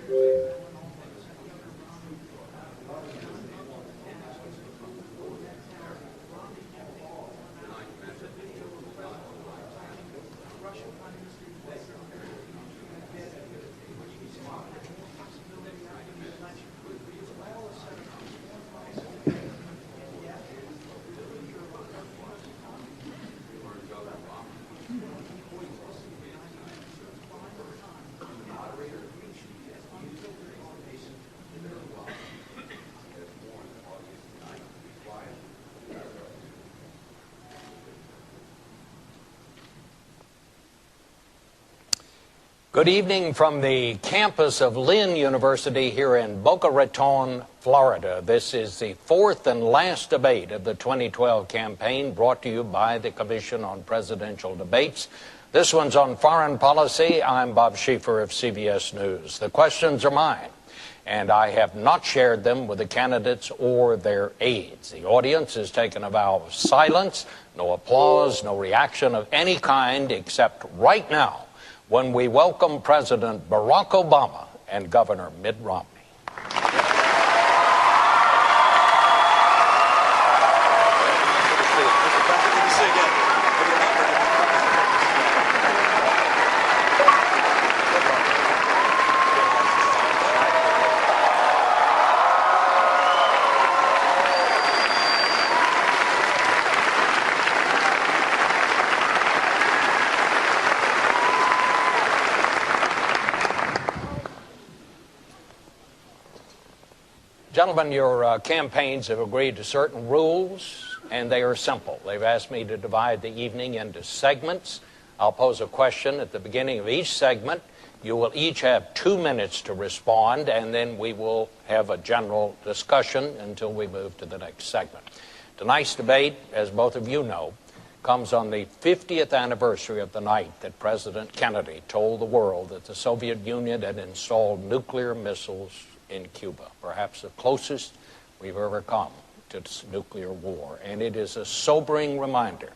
Thank Good evening from the campus of Lynn University here in Boca Raton, Florida. This is the fourth and last debate of the 2012 campaign, brought to you by the Commission on Presidential Debates. This one's on foreign policy. I'm Bob Schieffer of CBS News. The questions are mine, and I have not shared them with the candidates or their aides. The audience has taken a vow of silence, no applause, no reaction of any kind, except right now, when we welcome President Barack Obama and Governor Mitt Romney. Gentlemen, your campaigns have agreed to certain rules, and they are simple. They've asked me to divide the evening into segments. I'll pose a question at the beginning of each segment. You will each have 2 minutes to respond, and then we will have a general discussion until we move to the next segment. Tonight's debate, as both of you know, comes on the 50th anniversary of the night that President Kennedy told the world that the Soviet Union had installed nuclear missiles in Cuba, perhaps the closest we've ever come to nuclear war. And it is a sobering reminder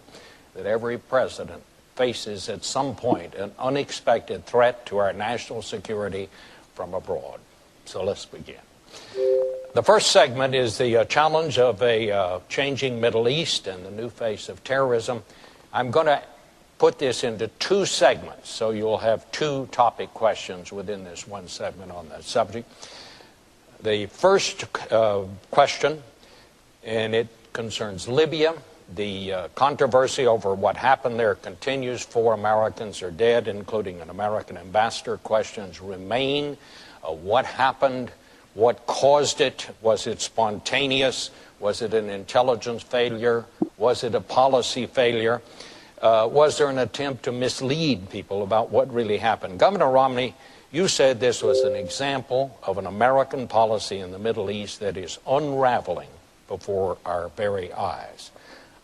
that every president faces at some point an unexpected threat to our national security from abroad. So let's begin. The first segment is the challenge of a changing Middle East and the new face of terrorism. I'm going to put this into 2 segments, so you'll have 2 topic questions within this one segment on that subject. The first question, and it concerns Libya. The controversy over what happened there continues. 4 Americans are dead, including an American ambassador. Questions remain. What happened? What caused it? Was it spontaneous? Was it an intelligence failure? Was it a policy failure? Was there an attempt to mislead people about what really happened? Governor Romney, you said this was an example of an American policy in the Middle East that is unraveling before our very eyes.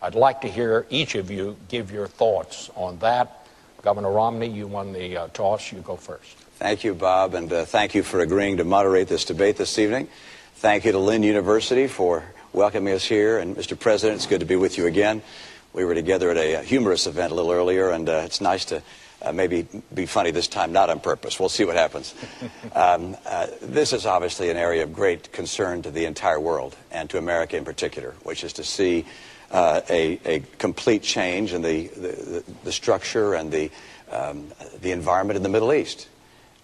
I'd like to hear each of you give your thoughts on that. Governor Romney, you won the toss. You go first. Thank you, Bob, and thank you for agreeing to moderate this debate this evening. Thank you to Lynn University for welcoming us here. And Mr. President, it's good to be with you again. We were together at a humorous event a little earlier, and it's nice to maybe be funny this time, not on purpose. We'll see what happens. This is obviously an area of great concern to the entire world, and to America in particular, which is to see a complete change in the structure and the environment in the Middle East.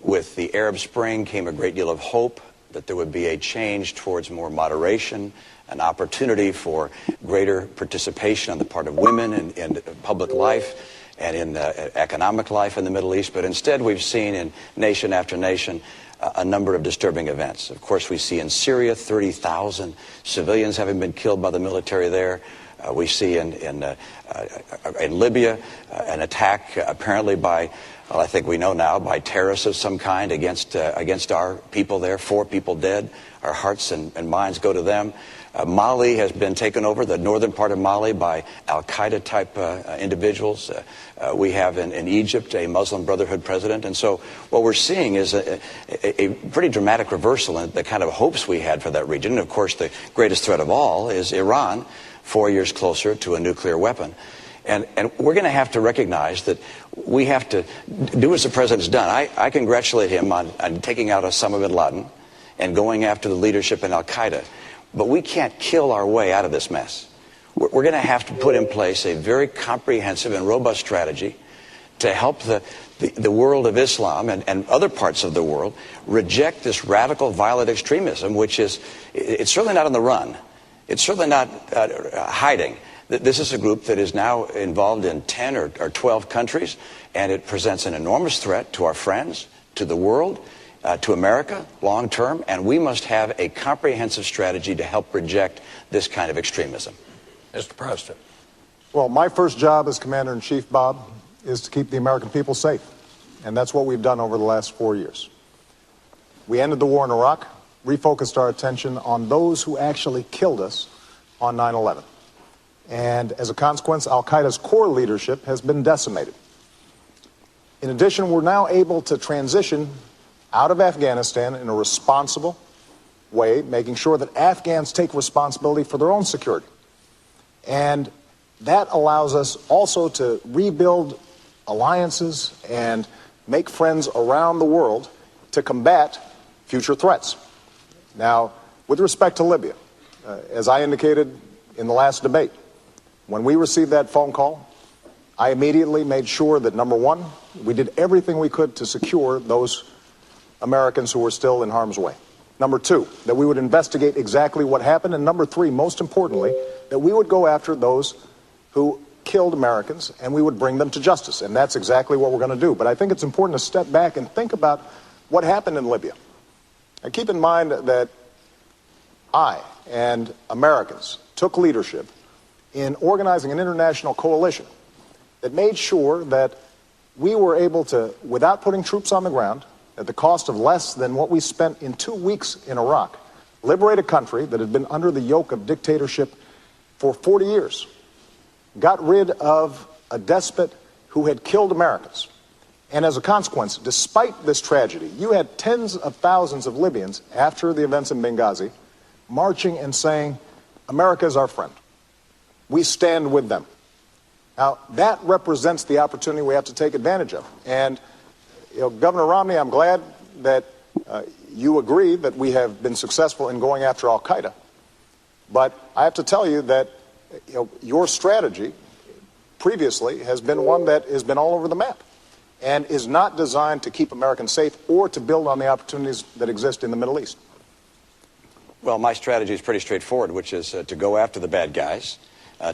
With the Arab Spring came a great deal of hope that there would be a change towards more moderation, an opportunity for greater participation on the part of women in public life and in economic life in the Middle East. But instead, we've seen in nation after nation a number of disturbing events. Of course, we see in Syria 30,000 civilians having been killed by the military there. We see in Libya an attack apparently by, well, I think we know now, by terrorists of some kind against our people there. 4 people dead. Our hearts and minds go to them. Mali has been taken over, the northern part of Mali, by Al-Qaeda type individuals. We have in Egypt a Muslim Brotherhood president. And so what we're seeing is a pretty dramatic reversal in the kind of hopes we had for that region. And of course, the greatest threat of all is Iran, 4 years closer to a nuclear weapon. And we're going to have to recognize that we have to do as the president's done. I congratulate him on taking out Osama bin Laden and going after the leadership in Al-Qaeda. But we can't kill our way out of this mess. We're going to have to put in place a very comprehensive and robust strategy to help the world of Islam and other parts of the world reject this radical, violent extremism, which is, it's certainly not on the run. It's certainly not hiding. This is a group that is now involved in 10 or 12 countries, and it presents an enormous threat to our friends, to the world, to America long term, and we must have a comprehensive strategy to help reject this kind of extremism. Mr. President. Well, my first job as Commander-in-Chief, Bob, is to keep the American people safe. and that's what we've done over the last 4 years. We ended the war in Iraq, refocused our attention on those who actually killed us on 9/11. And as a consequence, al-Qaeda's core leadership has been decimated. In addition, we're now able to transition out of Afghanistan in a responsible way, making sure that Afghans take responsibility for their own security. And that allows us also to rebuild alliances and make friends around the world to combat future threats. Now, with respect to Libya, as I indicated in the last debate, when we received that phone call, I immediately made sure that, number one, we did everything we could to secure those Americans who were still in harm's way. Number two, that we would investigate exactly what happened. And number three, most importantly, that we would go after those who killed Americans and we would bring them to justice. And that's exactly what we're going to do. But I think it's important to step back and think about what happened in Libya. And keep in mind that I and Americans took leadership in organizing an international coalition that made sure that we were able to, without putting troops on the ground, at the cost of less than what we spent in 2 weeks in Iraq, liberate a country that had been under the yoke of dictatorship for 40 years, got rid of a despot who had killed Americans. And as a consequence, despite this tragedy, you had tens of thousands of Libyans after the events in Benghazi marching and saying, America is our friend. We stand with them. Now, that represents the opportunity we have to take advantage of. And Governor Romney, I'm glad that you agree that we have been successful in going after al-Qaeda. But I have to tell you that your strategy previously has been one that has been all over the map and is not designed to keep Americans safe or to build on the opportunities that exist in the Middle East. Well, my strategy is pretty straightforward, which is to go after the bad guys,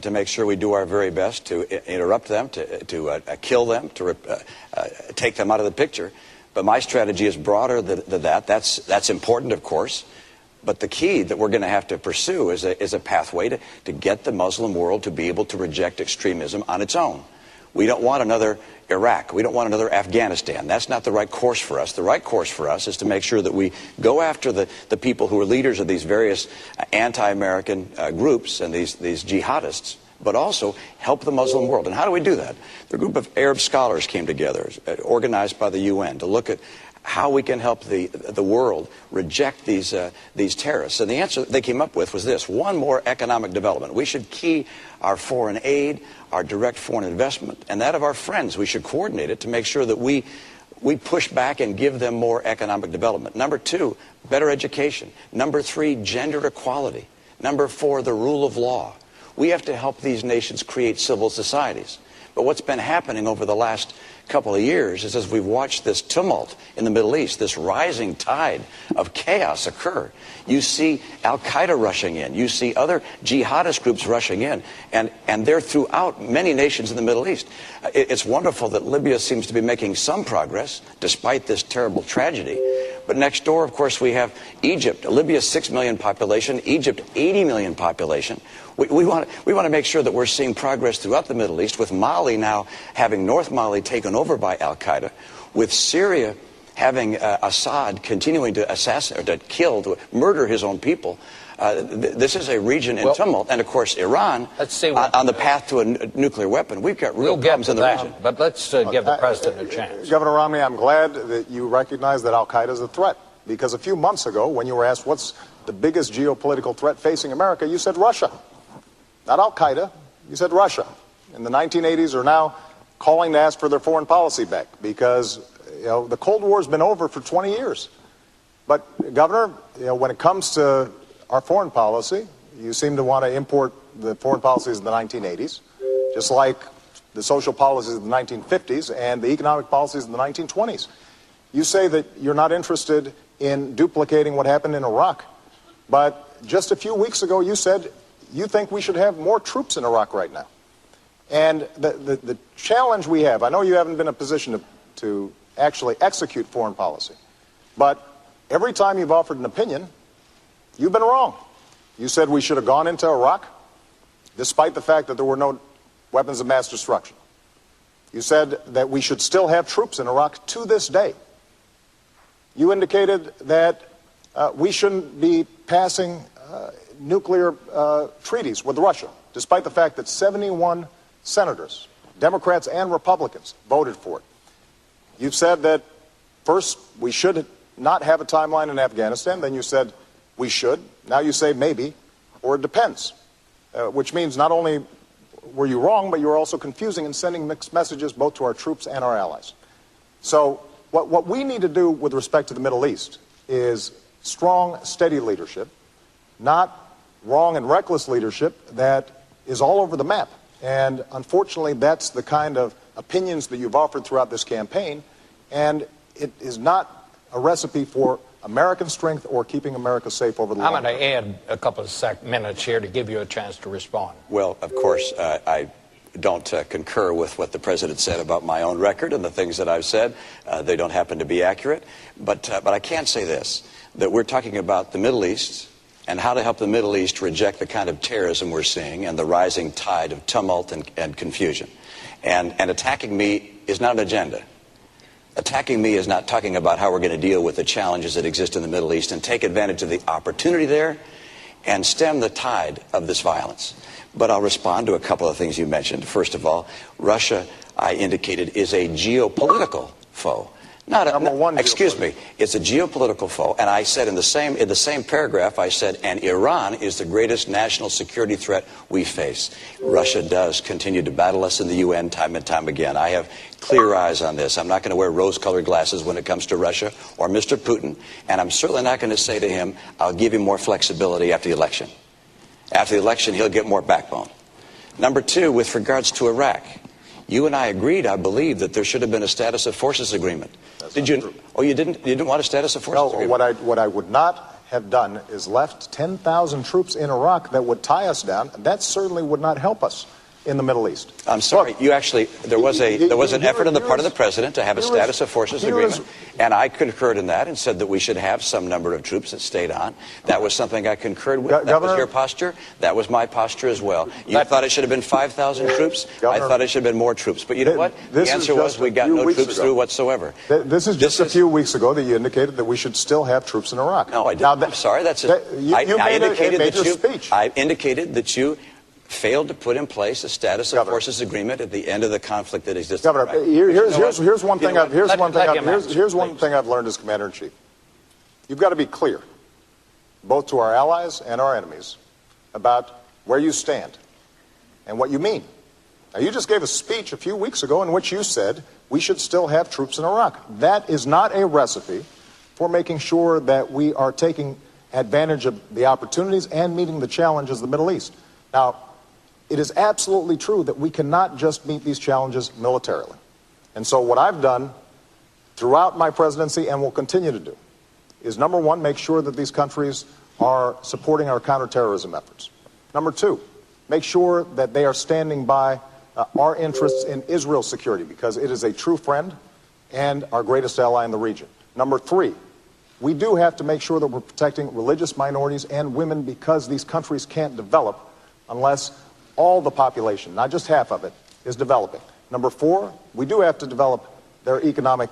to make sure we do our very best to interrupt them, to kill them, to take them out of the picture. But my strategy is broader than that. That's important, of course. But the key that we're going to have to pursue is a pathway to get the Muslim world to be able to reject extremism on its own. We don't want another Iraq. We don't want another Afghanistan. That's not the right course for us. The right course for us is to make sure that we go after the people who are leaders of these various anti-American groups and these jihadists, but also help the Muslim world. And how do we do that? The group of Arab scholars came together, organized by the UN, to look at how we can help the world reject these terrorists. And the answer they came up with was this: one, more economic development. We should key our foreign aid, our direct foreign investment, and that of our friends. We should coordinate it to make sure that we push back and give them more economic development. Number two, better education. Number three, gender equality. Number four, the rule of law. We have to help these nations create civil societies. But what's been happening over the last couple of years is, as we've watched this tumult in the Middle East, this rising tide of chaos occur, you see al-Qaeda rushing in, you see other jihadist groups rushing in, and they're throughout many nations in the Middle East. It's wonderful that Libya seems to be making some progress despite this terrible tragedy. But next door, of course, we have Egypt. Libya's 6 million population, Egypt 80 million population. We want to make sure that we're seeing progress throughout the Middle East, with Mali now having North Mali taken over by al-Qaeda, with Syria having Assad continuing to assassinate, or to kill, to murder his own people. This is a region in tumult, and of course Iran on the path to a nuclear weapon. We've got real problems in the region. But let's give the president a chance. Governor Romney, I'm glad that you recognize that al-Qaeda is a threat, because a few months ago, when you were asked what's the biggest geopolitical threat facing America, you said Russia. Not al-Qaeda, you said Russia. In the 1980s are now calling to ask for their foreign policy back, because the Cold War's been over for 20 years. But Governor, when it comes to our foreign policy, you seem to want to import the foreign policies of the 1980s, just like the social policies of the 1950s and the economic policies of the 1920s. You say that you're not interested in duplicating what happened in Iraq, but just a few weeks ago you said you think we should have more troops in Iraq right now. And the challenge we have, I know you haven't been in a position to actually execute foreign policy, but every time you've offered an opinion, you've been wrong. You said we should have gone into Iraq, despite the fact that there were no weapons of mass destruction. You said that we should still have troops in Iraq to this day. You indicated that we shouldn't be passing nuclear treaties with Russia, despite the fact that 71 senators, Democrats and Republicans, voted for it. You've said that first we should not have a timeline in Afghanistan. Then you said we should. Now you say maybe, or it depends, which means not only were you wrong, but you were also confusing and sending mixed messages both to our troops and our allies. So what we need to do with respect to the Middle East is strong, steady leadership, not wrong and reckless leadership that is all over the map. And unfortunately, that's the kind of opinions that you've offered throughout this campaign, and it is not a recipe for American strength or keeping America safe over the long I'm term. going to add a couple of minutes here to give you a chance to respond. Well, of course, I don't concur with what the president said about my own record and the things that I've said. They don't happen to be accurate. But I can say this, that we're talking about the Middle East and how to help the Middle East reject the kind of terrorism we're seeing and the rising tide of tumult and confusion. And attacking me is not an agenda. Attacking me is not talking about how we're going to deal with the challenges that exist in the Middle East and take advantage of the opportunity there and stem the tide of this violence. But I'll respond to a couple of things you mentioned. First of all, Russia, I indicated, is a geopolitical foe. Not a, Number one, excuse me, it's a geopolitical foe. And I said in the same paragraph, I said, and Iran is the greatest national security threat we face. Russia does continue to battle us in the UN time and time again. I have clear eyes on this. I'm not going to wear rose-colored glasses when it comes to Russia or Mr. Putin. And I'm certainly not going to say to him, I'll give him more flexibility after the election. After the election, he'll get more backbone. Number two, with regards to Iraq, you and I agreed, I believe, that there should have been a status of forces agreement. Did you? True. Oh, you didn't? You didn't want a status of forces agreement? No, what I would not have done is left 10,000 troops in Iraq that would tie us down. That certainly would not help us in the Middle East. I'm sorry. Look, you actually, there was an effort on the part of the president to have a status of forces agreement, and I concurred in that and said that we should have some number of troops that stayed on. That was something I concurred with. That was your posture. That was my posture as well. You thought it should have been 5,000 troops. Governor, I thought it should have been more troops. But you know what? The answer was we got no troops through whatsoever. This is just a few weeks ago that you indicated that we should still have troops in Iraq. No, I didn't. I'm sorry. That's it. I indicated that you failed to put in place a status of forces agreement at the end of the conflict that exists. Governor, here's one thing I've learned as Commander-in-Chief. You've got to be clear, both to our allies and our enemies, about where you stand and what you mean. Now, you just gave a speech a few weeks ago in which you said we should still have troops in Iraq. That is not a recipe for making sure that we are taking advantage of the opportunities and meeting the challenges of the Middle East. Now, it is absolutely true that we cannot just meet these challenges militarily. And so what I've done throughout my presidency and will continue to do is, number one, make sure that these countries are supporting our counterterrorism efforts. Number two, make sure that they are standing by our interests in Israel's security, because it is a true friend and our greatest ally in the region. Number three, we do have to make sure that we're protecting religious minorities and women, because these countries can't develop unless all the population, not just half of it, is developing. Number four, we do have to develop their economic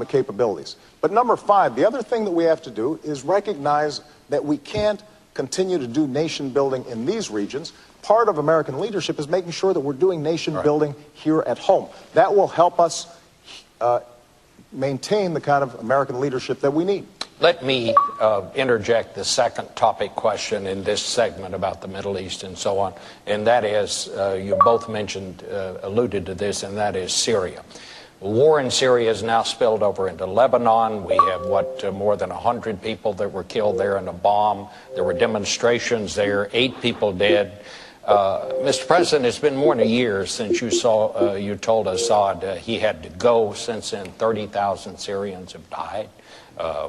capabilities. But number five, the other thing that we have to do is recognize that we can't continue to do nation building in these regions. Part of American leadership is making sure that we're doing nation building here at home. That will help us maintain the kind of American leadership that we need. Let me interject the second topic question in this segment about the Middle East and so on, and that is, you both mentioned, alluded to this, and that is Syria. The war in Syria has now spilled over into Lebanon. We have, more than 100 people that were killed there in a bomb. There were demonstrations there, 8 people dead. Mr. President, it's been more than a year since you told Assad he had to go. Since then, 30,000 Syrians have died.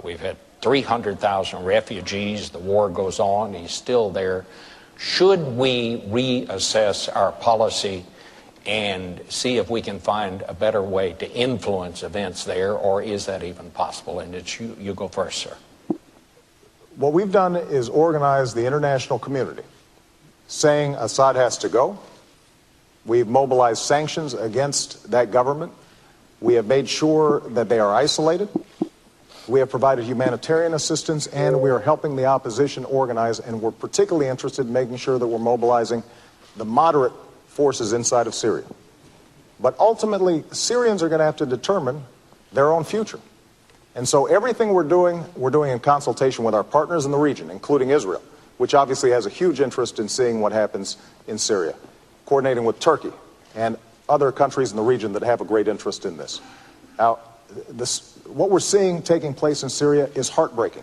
We've had 300,000 refugees. The war goes on. He's still there. Should we reassess our policy and see if we can find a better way to influence events there, or is that even possible? And it's you go first, sir. What we've done is organize the international community, saying Assad has to go, We've mobilized sanctions against that government. We have made sure that they are isolated. We have provided humanitarian assistance, and we are helping the opposition organize, and we're particularly interested in making sure that we're mobilizing the moderate forces inside of Syria. But ultimately, Syrians are going to have to determine their own future. And so everything we're doing in consultation with our partners in the region, including Israel, which obviously has a huge interest in seeing what happens in Syria, coordinating with Turkey and other countries in the region that have a great interest in this. Now, what we're seeing taking place in Syria is heartbreaking.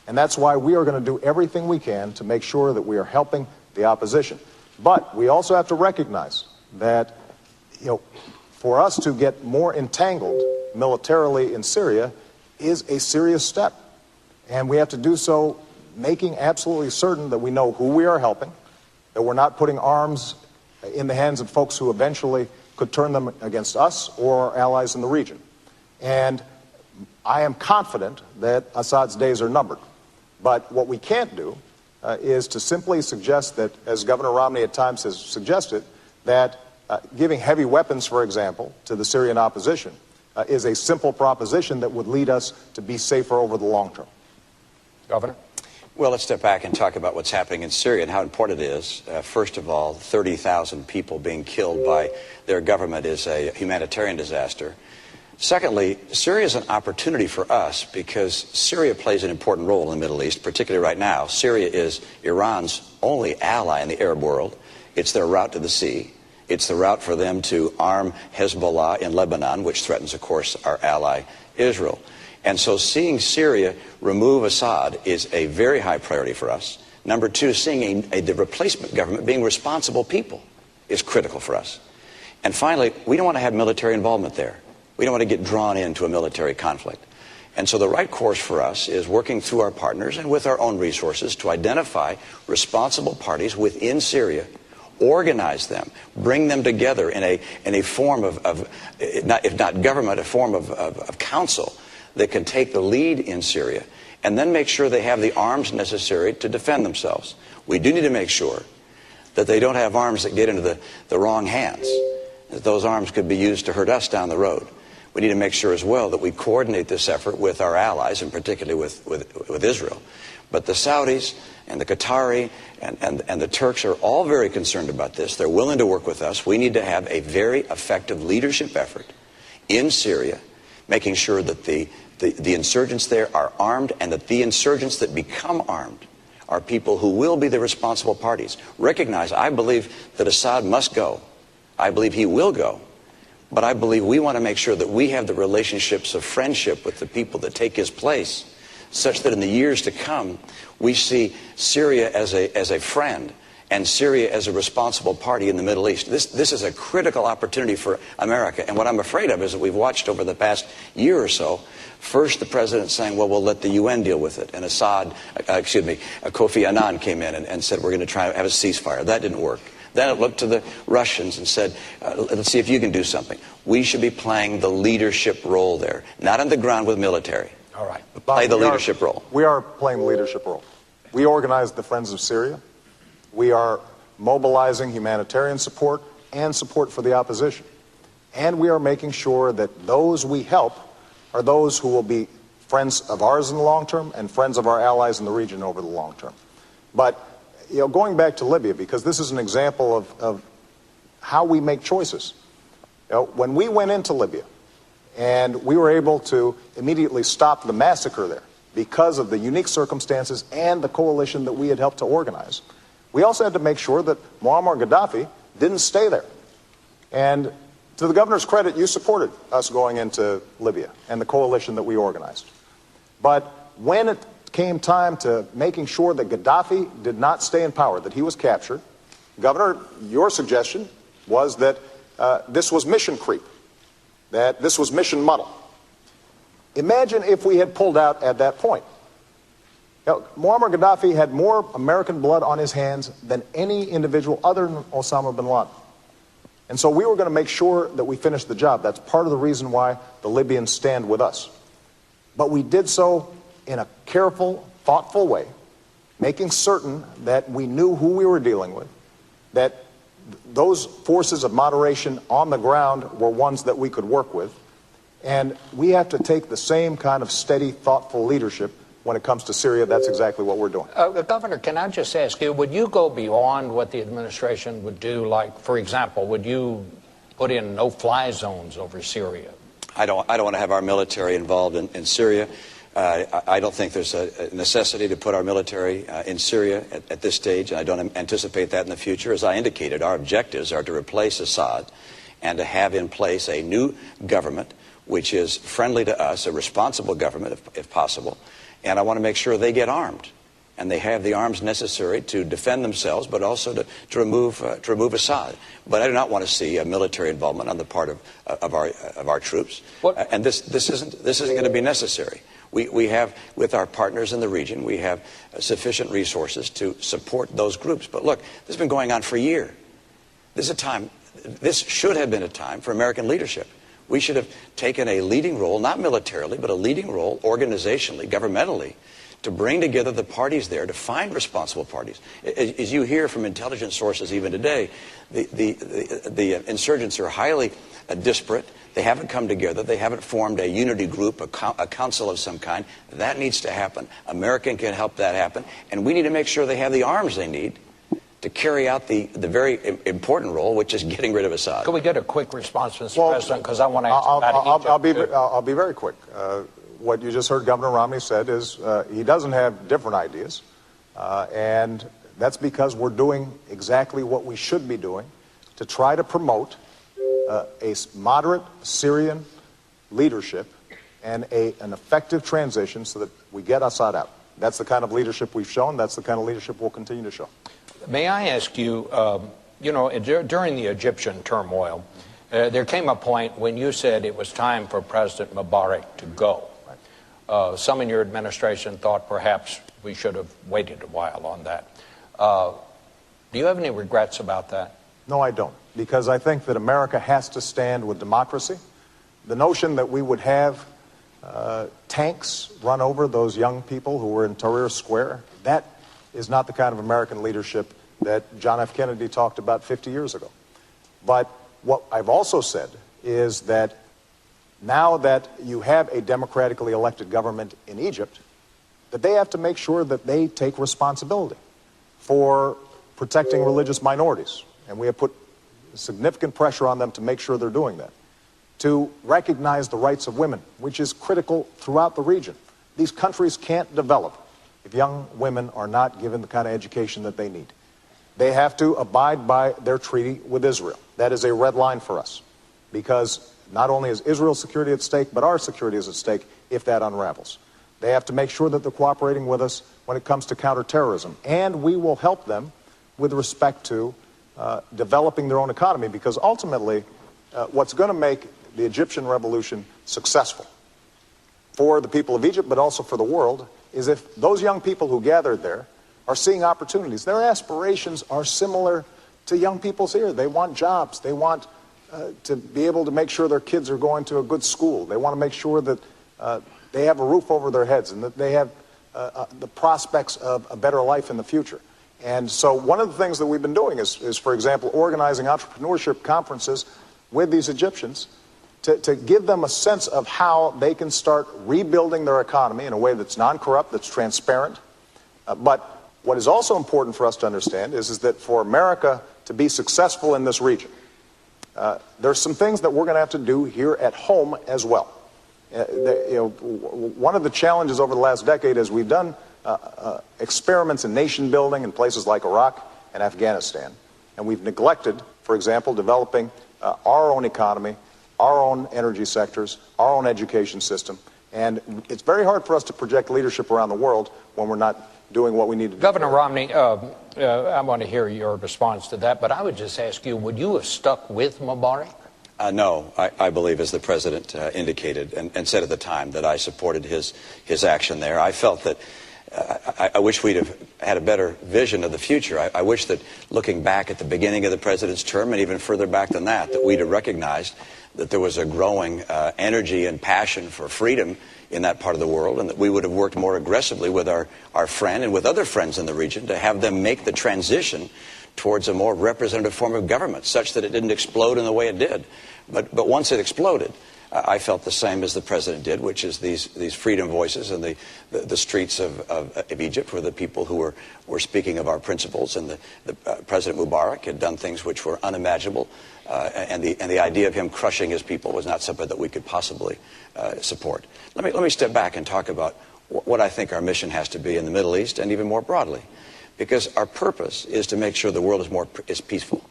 And that's why we are going to do everything we can to make sure that we are helping the opposition. But we also have to recognize that, for us to get more entangled militarily in Syria is a serious step. And we have to do so making absolutely certain that we know who we are helping, that we're not putting arms in the hands of folks who eventually could turn them against us or our allies in the region. And I am confident that Assad's days are numbered. But what we can't do is to simply suggest that, as Governor Romney at times has suggested, that giving heavy weapons, for example, to the Syrian opposition is a simple proposition that would lead us to be safer over the long term. Governor? Well, let's step back and talk about what's happening in Syria and how important it is. First of all, 30,000 people being killed by their government is a humanitarian disaster. Secondly, Syria is an opportunity for us because Syria plays an important role in the Middle East, particularly right now. Syria is Iran's only ally in the Arab world. It's their route to the sea. It's the route for them to arm Hezbollah in Lebanon, which threatens, of course, our ally Israel. And so seeing Syria remove Assad is a very high priority for us. Number two, seeing the replacement government being responsible people is critical for us. And finally, we don't want to have military involvement there. We don't want to get drawn into a military conflict. And so the right course for us is working through our partners and with our own resources to identify responsible parties within Syria, organize them, bring them together in a form of if not government, a form of council that can take the lead in Syria, and then make sure they have the arms necessary to defend themselves. We do need to make sure that they don't have arms that get into the wrong hands, that those arms could be used to hurt us down the road. We need to make sure as well that we coordinate this effort with our allies, and particularly with Israel. But the Saudis and the Qatari and the Turks are all very concerned about this. They're willing to work with us. We need to have a very effective leadership effort in Syria, making sure that the insurgents there are armed, and that the insurgents that become armed are people who will be the responsible parties. Recognize, I believe that Assad must go. I believe he will go. But I believe we want to make sure that we have the relationships of friendship with the people that take his place, such that in the years to come, we see Syria as a friend and Syria as a responsible party in the Middle East. This is a critical opportunity for America. And what I'm afraid of is that we've watched over the past year or so, first the president saying, well, we'll let the UN deal with it. And Kofi Annan came in and said, we're going to try to have a ceasefire. That didn't work. Then it looked to the Russians and said, let's see if you can do something. We should be playing the leadership role there, not on the ground with military. All right. But play the leadership role. We are playing the leadership role. We organized the Friends of Syria. We are mobilizing humanitarian support and support for the opposition. And we are making sure that those we help are those who will be friends of ours in the long term and friends of our allies in the region over the long term. But going back to Libya, because this is an example of how we make choices. When we went into Libya and we were able to immediately stop the massacre there because of the unique circumstances and the coalition that we had helped to organize, we also had to make sure that Muammar Gaddafi didn't stay there. And to the governor's credit, you supported us going into Libya and the coalition that we organized. But when it came time to making sure that Gaddafi did not stay in power, that he was captured, Governor, your suggestion was that this was mission creep, that this was mission muddle. Imagine if we had pulled out at that point. Muammar Gaddafi had more American blood on his hands than any individual other than Osama bin Laden. And so we were going to make sure that we finished the job. That's part of the reason why the Libyans stand with us. But we did so in a careful, thoughtful way, making certain that we knew who we were dealing with, that those forces of moderation on the ground were ones that we could work with. And we have to take the same kind of steady, thoughtful leadership when it comes to Syria. That's exactly what we're doing. Governor, can I just ask you, would you go beyond what the administration would do? Like, for example, would you put in no-fly zones over Syria? I don't want to have our military involved in Syria. I don't think there's a necessity to put our military in Syria at this stage, and I don't anticipate that in the future. As I indicated, our objectives are to replace Assad and to have in place a new government which is friendly to us, a responsible government if possible, and I want to make sure they get armed and they have the arms necessary to defend themselves, but also to remove Assad. But I do not want to see a military involvement on the part of our troops. And this isn't going to be necessary. We have, with our partners in the region, we have sufficient resources to support those groups. But look, this has been going on for a year. This should have been a time for American leadership. We should have taken a leading role, not militarily, but a leading role organizationally, governmentally, to bring together the parties there, to find responsible parties. As you hear from intelligence sources even today, the insurgents are highly disparate. They haven't come together. They haven't formed a unity group, a council of some kind. That needs to happen. America can help that happen. And we need to make sure they have the arms they need to carry out the very important role, which is getting rid of Assad. Can we get a quick response, Mr. President? Because I want to ask about Egypt. I'll be very quick. What you just heard Governor Romney said is he doesn't have different ideas, and that's because we're doing exactly what we should be doing to try to promote a moderate Syrian leadership and an effective transition so that we get Assad out. That's the kind of leadership we've shown. That's the kind of leadership we'll continue to show. May I ask you, during the Egyptian turmoil, there came a point when you said it was time for President Mubarak to go. Some in your administration thought perhaps we should have waited a while on that. Do you have any regrets about that? No, I don't, because I think that America has to stand with democracy. The notion that we would have tanks run over those young people who were in Tahrir Square, that is not the kind of American leadership that John F. Kennedy talked about 50 years ago. But what I've also said is that now that you have a democratically elected government in Egypt, that they have to make sure that they take responsibility for protecting religious minorities. And we have put significant pressure on them to make sure they're doing that. To recognize the rights of women, which is critical throughout the region. These countries can't develop if young women are not given the kind of education that they need. They have to abide by their treaty with Israel. That is a red line for us, because not only is Israel's security at stake, but our security is at stake if that unravels. They have to make sure that they're cooperating with us when it comes to counterterrorism, and we will help them with respect to developing their own economy, because ultimately what's going to make the Egyptian revolution successful for the people of Egypt, but also for the world, is if those young people who gathered there are seeing opportunities. Their aspirations are similar to young people's here. They want jobs. They want to be able to make sure their kids are going to a good school. They want to make sure that they have a roof over their heads and that they have the prospects of a better life in the future. And so one of the things that we've been doing is, for example, organizing entrepreneurship conferences with these Egyptians to give them a sense of how they can start rebuilding their economy in a way that's non-corrupt, that's transparent. But what is also important for us to understand is that for America to be successful in this region, there's some things that we're going to have to do here at home as well. One of the challenges over the last decade is we've done experiments in nation building in places like Iraq and Afghanistan, and we've neglected, for example, developing our own economy, our own energy sectors, our own education system, and it's very hard for us to project leadership around the world when we're not doing what we need to do. Governor Romney, I want to hear your response to that, but I would just ask you, would you have stuck with Mubarak? No, I believe, as the president indicated and said at the time, that I supported his action there. I felt that I wish we'd have had a better vision of the future. I wish that looking back at the beginning of the president's term and even further back than that we'd have recognized that there was a growing energy and passion for freedom in that part of the world, and that we would have worked more aggressively with our friend and with other friends in the region to have them make the transition towards a more representative form of government, such that it didn't explode in the way it did. But once it exploded, I felt the same as the president did, which is these freedom voices in the streets of Egypt, where the people who were speaking of our principles, and President Mubarak had done things which were unimaginable, and the idea of him crushing his people was not something that we could possibly support. Let me step back and talk about what I think our mission has to be in the Middle East, and even more broadly, because our purpose is to make sure the world is peaceful.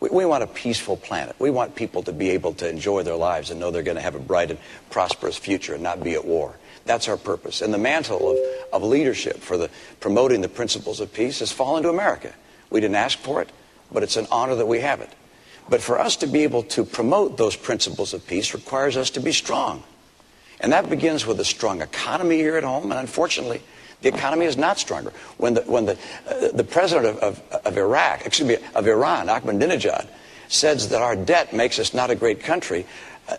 We want a peaceful planet. We want people to be able to enjoy their lives and know they're going to have a bright and prosperous future and not be at war. That's our purpose. And the mantle of leadership for promoting the principles of peace has fallen to America. We didn't ask for it, but it's an honor that we have it. But for us to be able to promote those principles of peace requires us to be strong. And that begins with a strong economy here at home, and unfortunately, the economy is not stronger. When the president of Iran, Ahmadinejad, says that our debt makes us not a great country,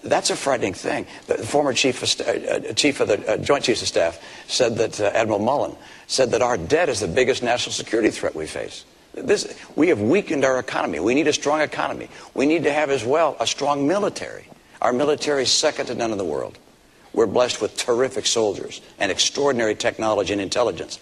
that's a frightening thing. The former chief of the Joint Chiefs of Staff said that, Admiral Mullen, said that our debt is the biggest national security threat we face. We have weakened our economy. We need a strong economy. We need to have as well a strong military. Our military is second to none in the world. We're blessed with terrific soldiers and extraordinary technology and intelligence.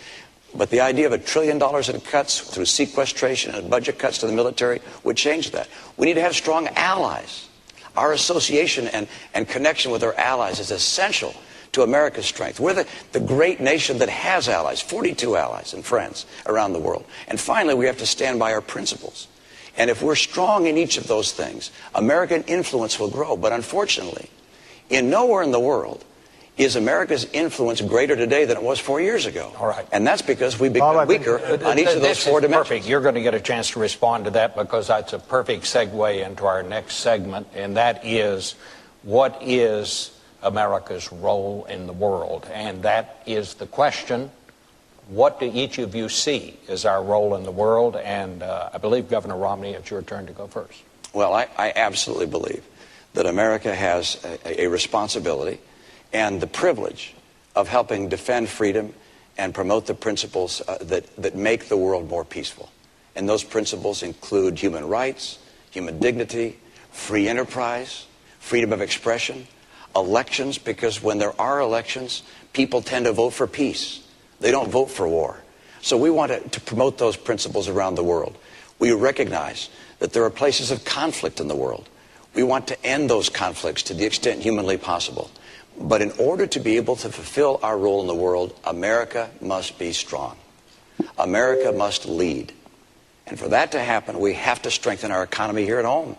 But the idea of $1 trillion in cuts through sequestration and budget cuts to the military would change that. We need to have strong allies. Our association and connection with our allies is essential to America's strength. We're the great nation that has allies, 42 allies and friends around the world. And finally, we have to stand by our principles. And if we're strong in each of those things, American influence will grow. But unfortunately, in nowhere in the world is America's influence greater today than it was 4 years ago. All right. And that's because we've become weaker on each of those four dimensions. Perfect. You're going to get a chance to respond to that, because that's a perfect segue into our next segment, and that is, what is America's role in the world? And that is the question. What do each of you see as our role in the world? And I believe, Governor Romney, it's your turn to go first. Well, I absolutely believe that America has a responsibility and the privilege of helping defend freedom and promote the principles that make the world more peaceful. And those principles include human rights, human dignity, free enterprise, freedom of expression, elections, because when there are elections, people tend to vote for peace. They don't vote for war. So we want to promote those principles around the world. We recognize that there are places of conflict in the world. We want to end those conflicts to the extent humanly possible. But in order to be able to fulfill our role in the world, America must be strong. America must lead. And for that to happen, we have to strengthen our economy here at home.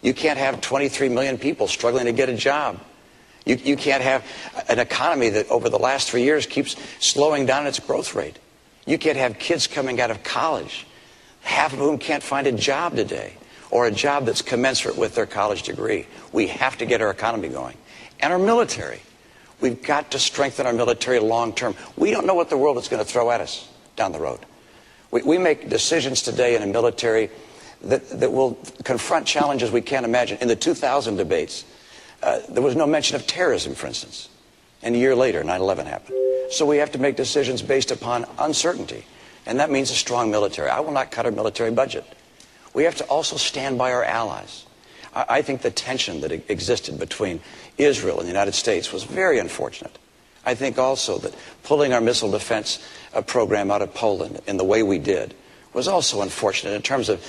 You can't have 23 million people struggling to get a job. You can't have an economy that over the last 3 years keeps slowing down its growth rate. You can't have kids coming out of college, half of whom can't find a job today, or a job that's commensurate with their college degree. We have to get our economy going. And our military. We've got to strengthen our military long term. We don't know what the world is going to throw at us down the road. We make decisions today in a military that will confront challenges we can't imagine. In the 2000 debates, there was no mention of terrorism, for instance. And a year later, 9/11 happened. So we have to make decisions based upon uncertainty. And that means a strong military. I will not cut our military budget. We have to also stand by our allies. I think the tension that existed between Israel and the United States was very unfortunate. I think also that pulling our missile defense program out of Poland in the way we did was also unfortunate in terms of,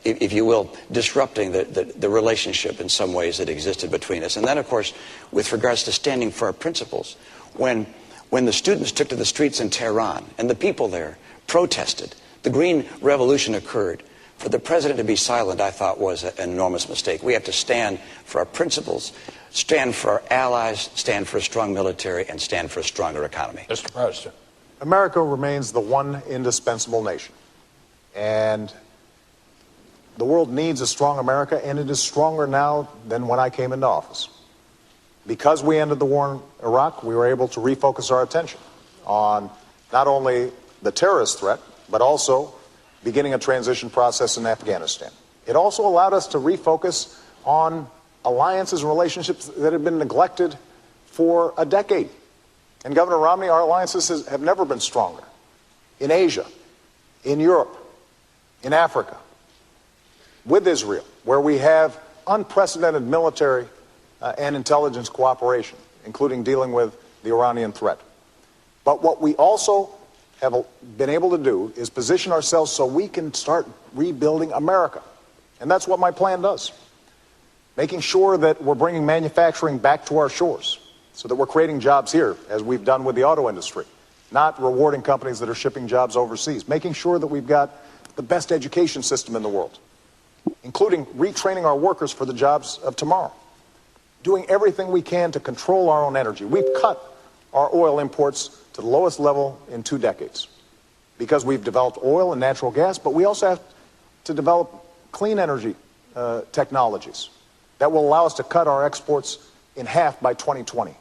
if you will, disrupting the relationship in some ways that existed between us. And then, of course, with regards to standing for our principles, when the students took to the streets in Tehran and the people there protested, the Green Revolution occurred. For the president to be silent, I thought, was an enormous mistake. We have to stand for our principles, stand for our allies, stand for a strong military, and stand for a stronger economy. Mr. President. America remains the one indispensable nation. And the world needs a strong America, and it is stronger now than when I came into office. Because we ended the war in Iraq, we were able to refocus our attention on not only the terrorist threat, but also beginning a transition process in Afghanistan. It also allowed us to refocus on alliances and relationships that had been neglected for a decade. And Governor Romney, our alliances have never been stronger. In Asia, in Europe, in Africa, with Israel, where we have unprecedented military and intelligence cooperation, including dealing with the Iranian threat. But what we also have been able to do is position ourselves so we can start rebuilding America. And that's what my plan does. Making sure that we're bringing manufacturing back to our shores so that we're creating jobs here, as we've done with the auto industry, not rewarding companies that are shipping jobs overseas. Making sure that we've got the best education system in the world, including retraining our workers for the jobs of tomorrow. Doing everything we can to control our own energy. We've cut our oil imports to the lowest level in 2 decades because we've developed oil and natural gas, but we also have to develop clean energy technologies that will allow us to cut our exports in half by 2020.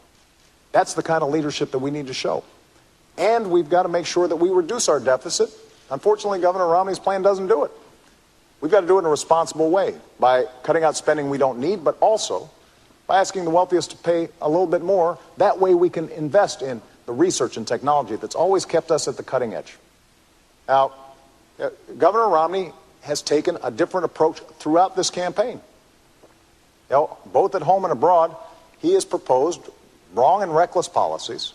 That's the kind of leadership that we need to show. And we've got to make sure that we reduce our deficit. Unfortunately, Governor Romney's plan doesn't do it. We've got to do it in a responsible way by cutting out spending we don't need, but also by asking the wealthiest to pay a little bit more. That way we can invest in the research and technology that's always kept us at the cutting edge. Now, Governor Romney has taken a different approach throughout this campaign. You know, both at home and abroad, he has proposed wrong and reckless policies.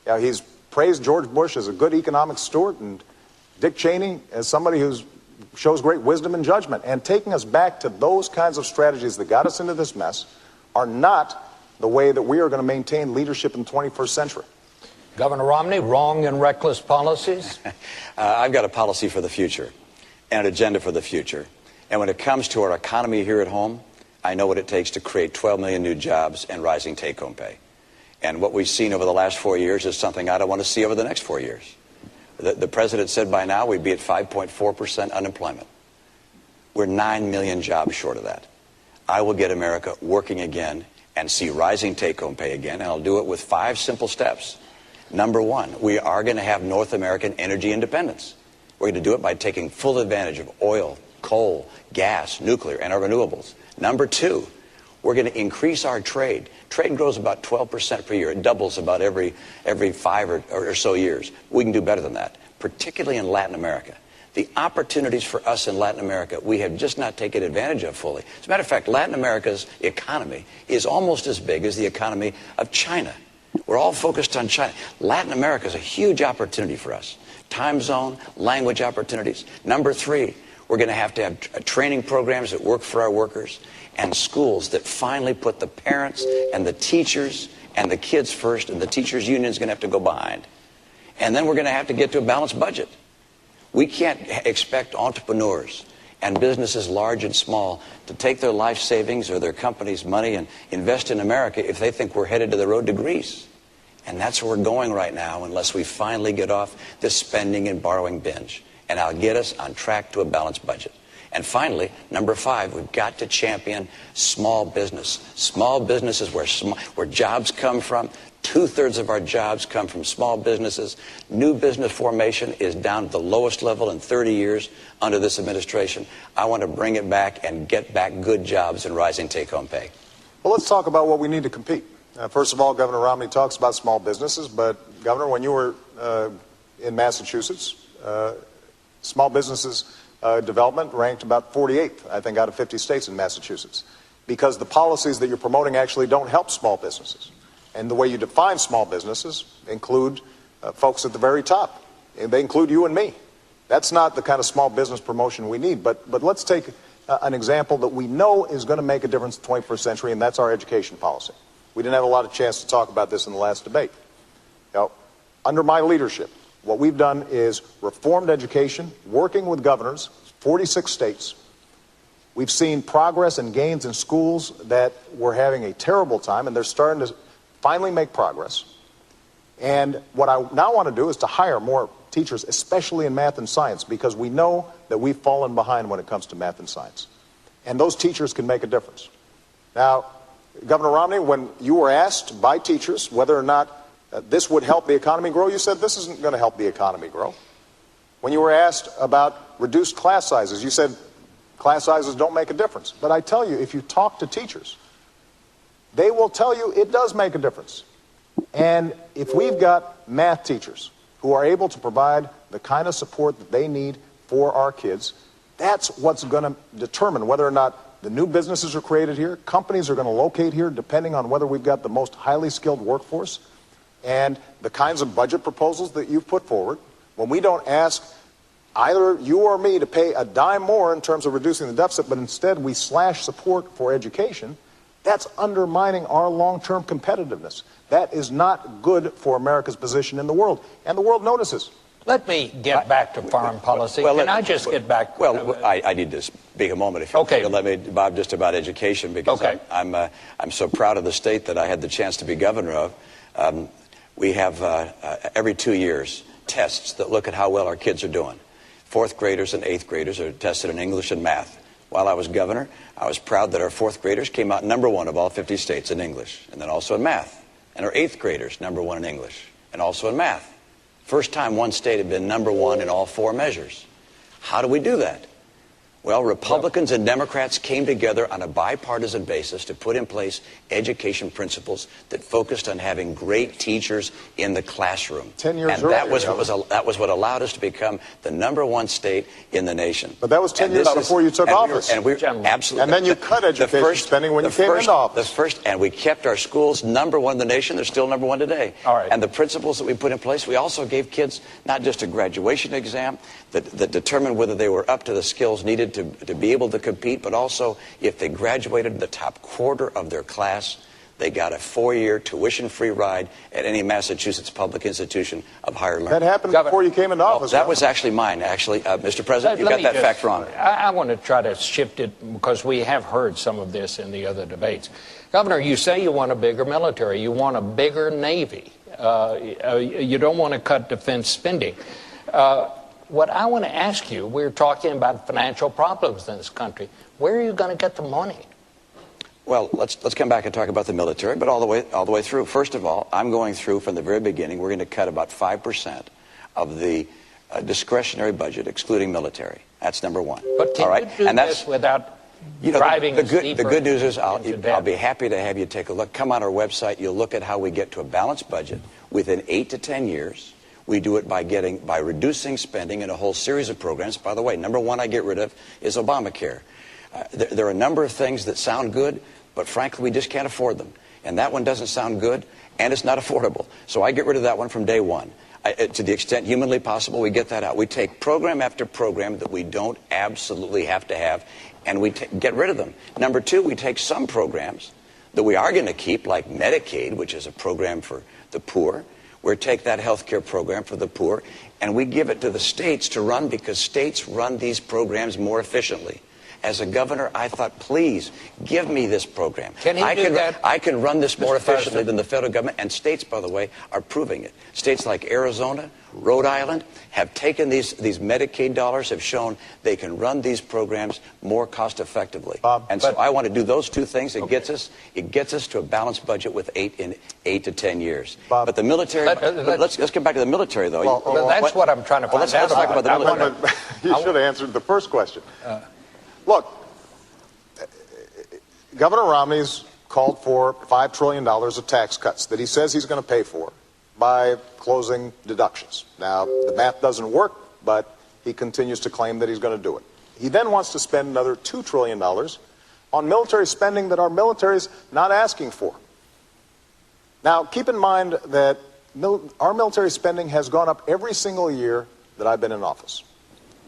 You know, he's praised George Bush as a good economic steward and Dick Cheney as somebody who shows great wisdom and judgment. And taking us back to those kinds of strategies that got us into this mess are not the way that we are going to maintain leadership in the 21st century. Governor Romney, wrong and reckless policies? I've got a policy for the future and an agenda for the future. And when it comes to our economy here at home, I know what it takes to create 12 million new jobs and rising take-home pay. And what we've seen over the last 4 years is something I don't want to see over the next 4 years. The president said by now we'd be at 5.4% unemployment. We're 9 million jobs short of that. I will get America working again and see rising take-home pay again, and I'll do it with 5 simple steps. Number 1, we are going to have North American energy independence. We're going to do it by taking full advantage of oil, coal, gas, nuclear, and our renewables. Number 2, we're going to increase our trade. Trade grows about 12% per year. It doubles about every 5 or so years. We can do better than that, particularly in Latin America. The opportunities for us in Latin America, we have just not taken advantage of fully. As a matter of fact, Latin America's economy is almost as big as the economy of China. We're all focused on China. Latin America is a huge opportunity for us. Time zone, language opportunities. Number 3, we're going to have training programs that work for our workers and schools that finally put the parents and the teachers and the kids first, and the teachers' union is going to have to go behind. And then we're going to have to get to a balanced budget. We can't expect entrepreneurs and businesses large and small to take their life savings or their company's money and invest in America if they think we're headed to the road to Greece. And that's where we're going right now unless we finally get off this spending and borrowing binge. And I'll get us on track to a balanced budget. And finally, number 5, we've got to champion small business. Small business is where jobs come from. 2/3 of our jobs come from small businesses. New business formation is down at the lowest level in 30 years under this administration. I want to bring it back and get back good jobs and rising take-home pay. Well, let's talk about what we need to compete. First of all, Governor Romney talks about small businesses, but Governor, when you were in Massachusetts, small businesses development ranked about 48th, I think, out of 50 states in Massachusetts, because the policies that you're promoting actually don't help small businesses. And the way you define small businesses include folks at the very top. And they include you and me. That's not the kind of small business promotion we need. But let's take an example that we know is going to make a difference in the 21st century, and that's our education policy. We didn't have a lot of chance to talk about this in the last debate. Now, under my leadership, what we've done is reformed education, working with governors, 46 states. We've seen progress and gains in schools that were having a terrible time, and they're starting to finally make progress. And what I now want to do is to hire more teachers, especially in math and science, because we know that we've fallen behind when it comes to math and science. And those teachers can make a difference. Now, Governor Romney, when you were asked by teachers whether or not this would help the economy grow, you said this isn't going to help the economy grow. When you were asked about reduced class sizes, you said class sizes don't make a difference. But I tell you, if you talk to teachers, they will tell you it does make a difference. And if we've got math teachers who are able to provide the kind of support that they need for our kids, That's what's going to determine whether or not the new businesses are created here, companies are going to locate here, depending on whether we've got the most highly skilled workforce, and the kinds of budget proposals that you've put forward. When we don't ask either you or me to pay a dime more in terms of reducing the deficit, but instead we slash support for education, that's undermining our long-term competitiveness. That is not good for America's position in the world, and the world notices. Let me get back to foreign policy. Can I just get back? Well, I need to speak a moment, if you okay. let me, Bob, just about education, because okay. I'm so proud of the state that I had the chance to be governor of. We have every 2 years tests that look at how well our kids are doing. Fourth graders and eighth graders are tested in English and math. While I was governor, I was proud that our fourth graders came out #1 of all 50 states in English, and then also in math. And our eighth graders, #1 in English, and also in math. First time one state had been #1 in all 4 measures. How do we do that? Well, Republicans and Democrats came together on a bipartisan basis to put in place education principles that focused on having great teachers in the classroom. 10 years and earlier, that was what allowed us to become the &1 state in the nation. But that was 10 years before you took office. Absolutely. And then you cut education spending when you came into office. And we kept our schools #1 in the nation. They're still #1 today. All right. And the principles that we put in place, we also gave kids not just a graduation exam that determined whether they were up to the skills needed to be able to compete, but also if they graduated the top quarter of their class, they got a 4-year tuition-free ride at any Massachusetts public institution of higher learning. That happened before you came into office. That was actually mine, Mr. President. You got that fact wrong. I want to try to shift it because we have heard some of this in the other debates. Governor, you say you want a bigger military. You want a bigger Navy. You don't want to cut defense spending. What I want to ask you, we're talking about financial problems in this country. Where are you going to get the money? Well, let's come back and talk about the military, but all the way through. First of all, I'm going through from the very beginning. We're going to cut about 5% of the discretionary budget, excluding military. That's #1. But can you do this without driving the good news is I'll be happy to have you take a look. Come on our website. You'll look at how we get to a balanced budget within 8 to 10 years. We do it by reducing spending in a whole series of programs. By the way, #1 I get rid of is Obamacare. There are a number of things that sound good, but frankly, we just can't afford them. And that one doesn't sound good, and it's not affordable. So I get rid of that one from day one. To the extent humanly possible, we get that out. We take program after program that we don't absolutely have to have, and we get rid of them. #2, we take some programs that we are going to keep, like Medicaid, which is a program for the poor. We take that health care program for the poor, and we give it to the states to run because states run these programs more efficiently. As a governor, I thought, please, give me this program. Can he do that? I can run this more efficiently than the federal government, and states, by the way, are proving it. States like Arizona, Rhode Island have taken these Medicaid dollars, have shown they can run these programs more cost effectively. So I want to do those two things. It gets us to a balanced budget with 8 to 10 years. Bob, but the military, let's get back to the military, though. Well, that's what I'm trying to find out. Let's talk about the military. You should have answered the first question. Look, Governor Romney's called for $5 trillion of tax cuts that he says he's going to pay for by closing deductions. Now, the math doesn't work, but he continues to claim that he's going to do it. He then wants to spend another $2 trillion on military spending that our military's not asking for. Now, keep in mind that our military spending has gone up every single year that I've been in office.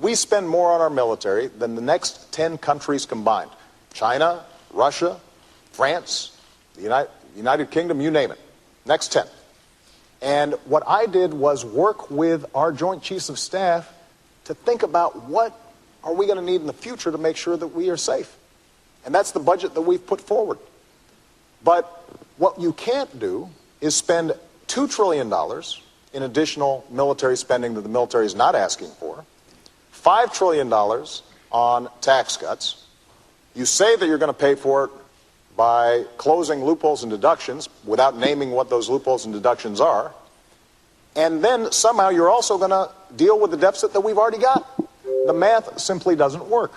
We spend more on our military than the next 10 countries combined. China, Russia, France, the United Kingdom, you name it. Next 10. And what I did was work with our Joint Chiefs of Staff to think about what are we going to need in the future to make sure that we are safe. And that's the budget that we've put forward. But what you can't do is spend $2 trillion in additional military spending that the military is not asking for, $5 trillion on tax cuts. You say that you're going to pay for it by closing loopholes and deductions without naming what those loopholes and deductions are. And then somehow you're also going to deal with the deficit that we've already got. The math simply doesn't work.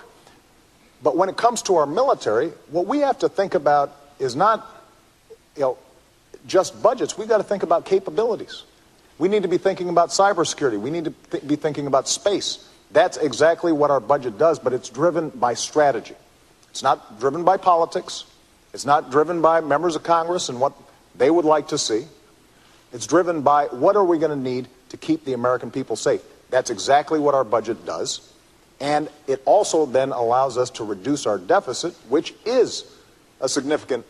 But when it comes to our military, what we have to think about is not, just budgets. We've got to think about capabilities. We need to be thinking about cybersecurity. We need to be thinking about space. That's exactly what our budget does, but it's driven by strategy. It's not driven by politics. It's not driven by members of Congress and what they would like to see. It's driven by what are we going to need to keep the American people safe. That's exactly what our budget does. And it also then allows us to reduce our deficit, which is a significant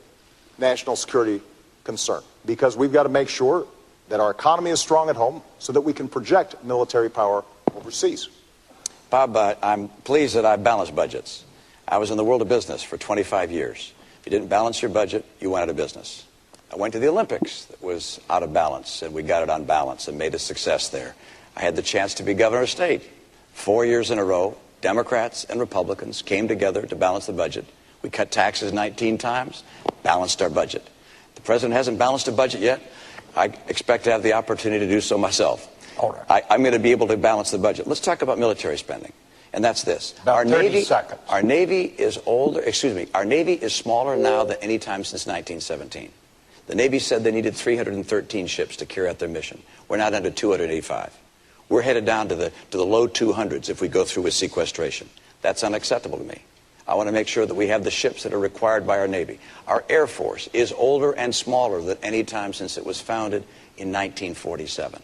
national security concern, because we've got to make sure that our economy is strong at home so that we can project military power overseas. Bob, I'm pleased that I balance budgets. I was in the world of business for 25 years. If you didn't balance your budget, you went out of business. I went to the Olympics that was out of balance, and we got it on balance and made a success there. I had the chance to be governor of state. 4 years in a row, Democrats and Republicans came together to balance the budget. We cut taxes 19 times, balanced our budget. The president hasn't balanced a budget yet. I expect to have the opportunity to do so myself. All right. I'm going to be able to balance the budget. Let's talk about military spending. And that's this. About 30 seconds. Our Navy is older, our Navy is smaller now than any time since 1917. The Navy said they needed 313 ships to carry out their mission. We're now down to 285. We're headed down to the low 200s if we go through with sequestration. That's unacceptable to me. I want to make sure that we have the ships that are required by our Navy. Our Air Force is older and smaller than any time since it was founded in 1947.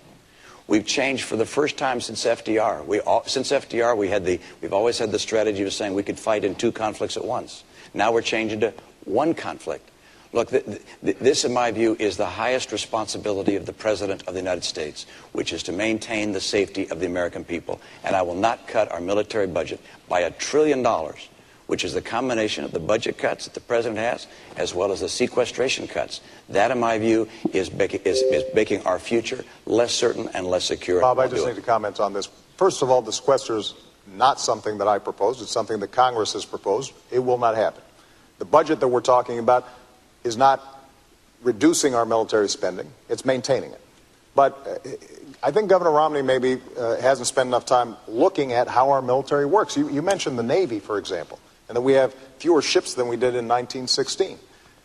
We've changed for the first time since FDR. Since FDR, we've always had the strategy of saying we could fight in 2 conflicts at once. Now we're changing to 1 conflict. Look, this, in my view, is the highest responsibility of the President of the United States, which is to maintain the safety of the American people. And I will not cut our military budget by $1 trillion, which is the combination of the budget cuts that the President has, as well as the sequestration cuts. That, in my view, is making our future less certain and less secure. Bob, I just need to comment on this. First of all, the sequester is not something that I proposed. It's something that Congress has proposed. It will not happen. The budget that we're talking about is not reducing our military spending. It's maintaining it. But I think Governor Romney maybe hasn't spent enough time looking at how our military works. You mentioned the Navy, for example, and that we have fewer ships than we did in 1916.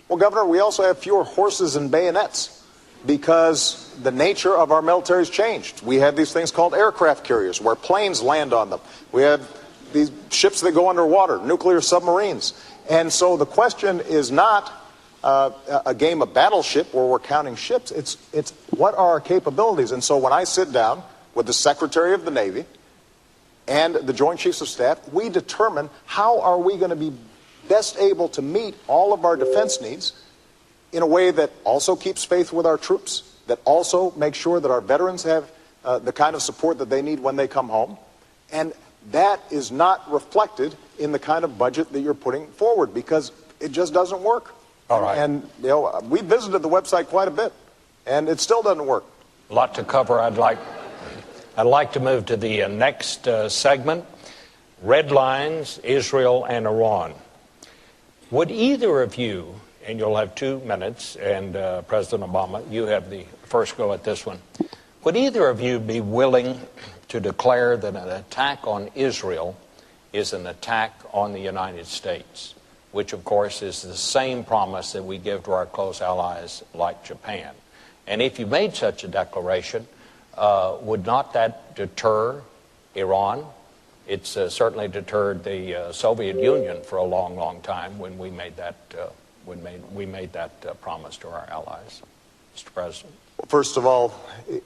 Well, Governor, we also have fewer horses and bayonets because the nature of our military has changed. We have these things called aircraft carriers where planes land on them. We have these ships that go underwater, nuclear submarines. And so the question is not a game of battleship where we're counting ships. It's what are our capabilities? And so when I sit down with the Secretary of the Navy and the Joint Chiefs of Staff, we determine how are we going to be best able to meet all of our defense needs in a way that also keeps faith with our troops, that also makes sure that our veterans have the kind of support that they need when they come home. And that is not reflected in the kind of budget that you're putting forward because it just doesn't work. All right. And, we visited the website quite a bit, and it still doesn't work. A lot to cover. I'd like to move to the next segment, Red Lines, Israel and Iran. Would either of you, and you'll have 2 minutes, and President Obama, you have the first go at this one. Would either of you be willing to declare that an attack on Israel is an attack on the United States, which, of course, is the same promise that we give to our close allies like Japan? And if you made such a declaration, would not that deter Iran? It's certainly deterred the Soviet Union for a long, long time when we made that promise to our allies. Mr. President. First of all,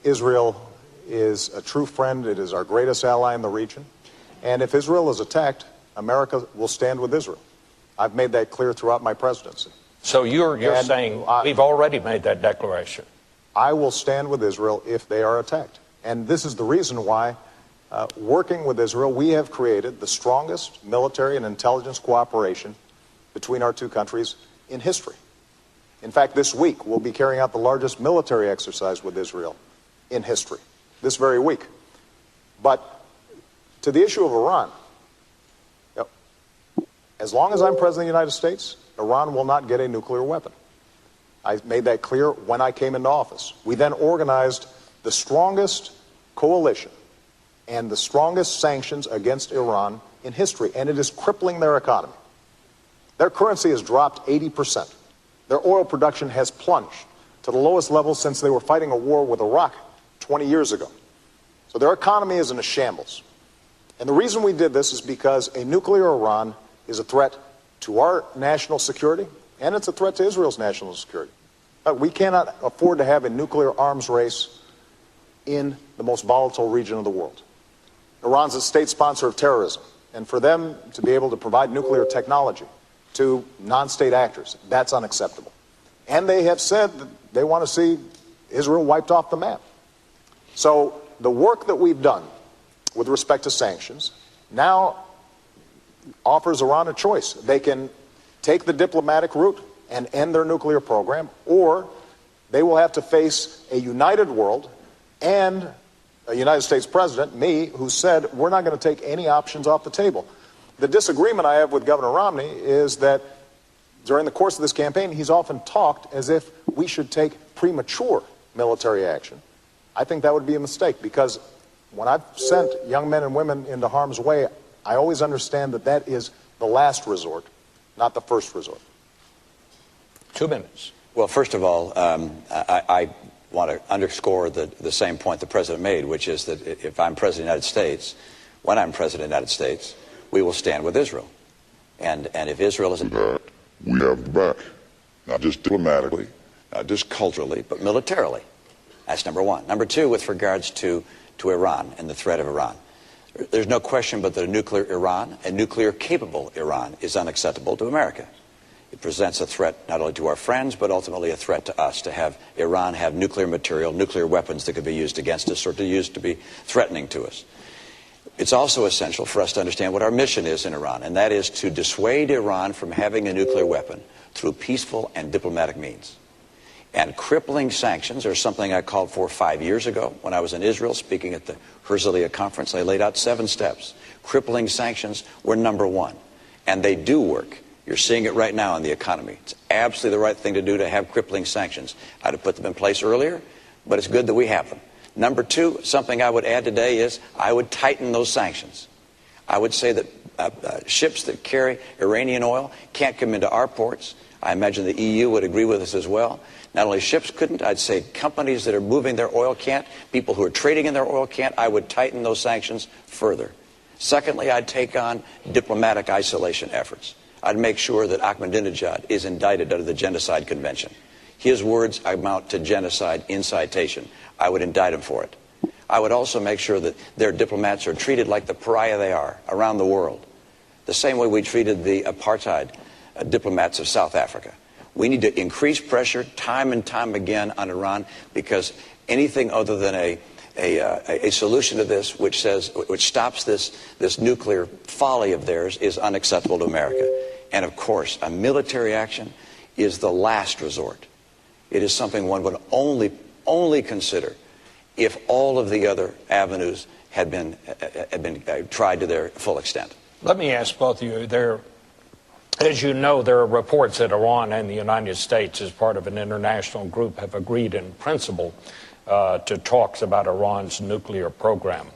Israel is a true friend. It is our greatest ally in the region. And if Israel is attacked, America will stand with Israel. I've made that clear throughout my presidency. So you're saying we've already made that declaration? I will stand with Israel if they are attacked. And this is the reason why, working with Israel, we have created the strongest military and intelligence cooperation between our 2 countries in history. In fact, this week, we'll be carrying out the largest military exercise with Israel in history, this very week. But to the issue of Iran, as long as I'm President of the United States, Iran will not get a nuclear weapon. I made that clear when I came into office. We then organized the strongest coalition and the strongest sanctions against Iran in history, and it is crippling their economy. Their currency has dropped 80%. Their oil production has plunged to the lowest level since they were fighting a war with Iraq 20 years ago. So their economy is in a shambles. And the reason we did this is because a nuclear Iran is a threat to our national security, and it's a threat to Israel's national security. We cannot afford to have a nuclear arms race in the most volatile region of the world. Iran's a state sponsor of terrorism, and for them to be able to provide nuclear technology to non-state actors, that's unacceptable. And they have said that they want to see Israel wiped off the map. So the work that we've done with respect to sanctions now offers Iran a choice. They can take the diplomatic route and end their nuclear program, or they will have to face a united world and a United States president, me, who said we're not going to take any options off the table. The disagreement I have with Governor Romney is that during the course of this campaign, he's often talked as if we should take premature military action. I think that would be a mistake, because when I've sent young men and women into harm's way, I always understand that that is the last resort, not the first resort. 2 minutes. Well, first of all, I want to underscore the same point the President made, which is that if I'm President of the United States, when I'm President of the United States, we will stand with Israel. And if Israel isn't... We have the back, not just diplomatically, not just culturally, but militarily. That's number one. Number two, with regards to Iran and the threat of Iran. There's no question but that a nuclear Iran, a nuclear-capable Iran, is unacceptable to America. It presents a threat not only to our friends, but ultimately a threat to us, to have Iran have nuclear material, nuclear weapons that could be used against us or to be threatening to us. It's also essential for us to understand what our mission is in Iran, and that is to dissuade Iran from having a nuclear weapon through peaceful and diplomatic means. And crippling sanctions are something I called for 5 years ago when I was in Israel speaking at the Herzliya conference. I laid out 7 steps. Crippling sanctions were number one, and they do work. You're seeing it right now in the economy. It's absolutely the right thing to do to have crippling sanctions. I'd have put them in place earlier, but it's good that we have them. Number two, something I would add today is I would tighten those sanctions. I would say that ships that carry Iranian oil can't come into our ports. I imagine the EU would agree with us as well. Not only ships couldn't, I'd say companies that are moving their oil can't, people who are trading in their oil can't. I would tighten those sanctions further. Secondly, I'd take on diplomatic isolation efforts. I'd make sure that Ahmadinejad is indicted under the Genocide Convention. His words amount to genocide incitation. I would indict him for it. I would also make sure that their diplomats are treated like the pariah they are around the world, the same way we treated the apartheid diplomats of South Africa. We need to increase pressure time and time again on Iran, because anything other than a solution to this which stops this nuclear folly of theirs is unacceptable to America. And of course, a military action is the last resort. It is something one would only consider if all of the other avenues had been tried to their full extent. Let me ask both of you. As you know, there are reports that Iran and the United States, as part of an international group, have agreed in principle to talks about Iran's nuclear program.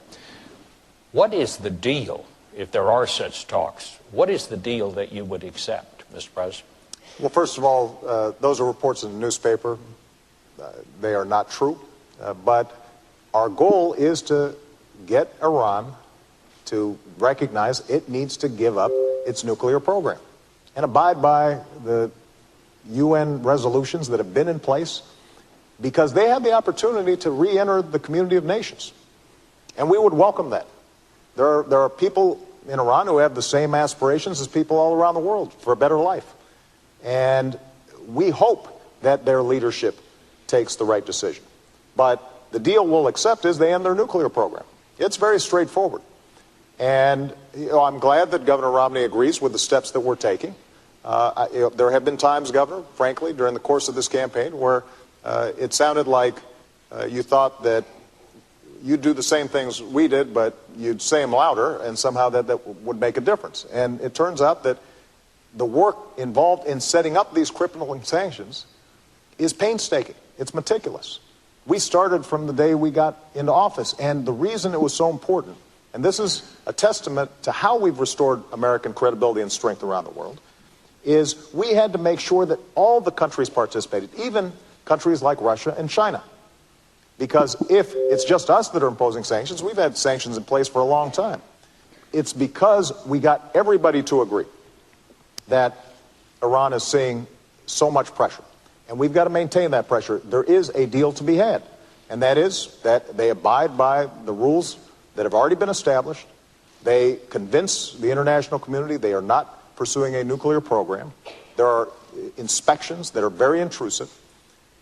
What is the deal, if there are such talks? What is the deal that you would accept, Mr. President? Well, first of all, those are reports in the newspaper. They are not true. But our goal is to get Iran to recognize it needs to give up its nuclear program and abide by the UN resolutions that have been in place, because they have the opportunity to re-enter the community of nations. And we would welcome that. There are people in Iran who have the same aspirations as people all around the world for a better life. And we hope that their leadership takes the right decision. But the deal we'll accept is they end their nuclear program. It's very straightforward. And I'm glad that Governor Romney agrees with the steps that we're taking. There have been times, Governor, frankly, during the course of this campaign where it sounded like you thought that you'd do the same things we did, but you'd say them louder, and somehow that would make a difference. And it turns out that the work involved in setting up these crippling sanctions is painstaking. It's meticulous. We started from the day we got into office, and the reason it was so important, and this is a testament to how we've restored American credibility and strength around the world, is we had to make sure that all the countries participated, even countries like Russia and China. Because if it's just us that are imposing sanctions, we've had sanctions in place for a long time. it's because we got everybody to agree that Iran is seeing so much pressure. And we've got to maintain that pressure. There is a deal to be had, and that is that they abide by the rules that have already been established. They convince the international community they are not pursuing a nuclear program. There are inspections that are very intrusive,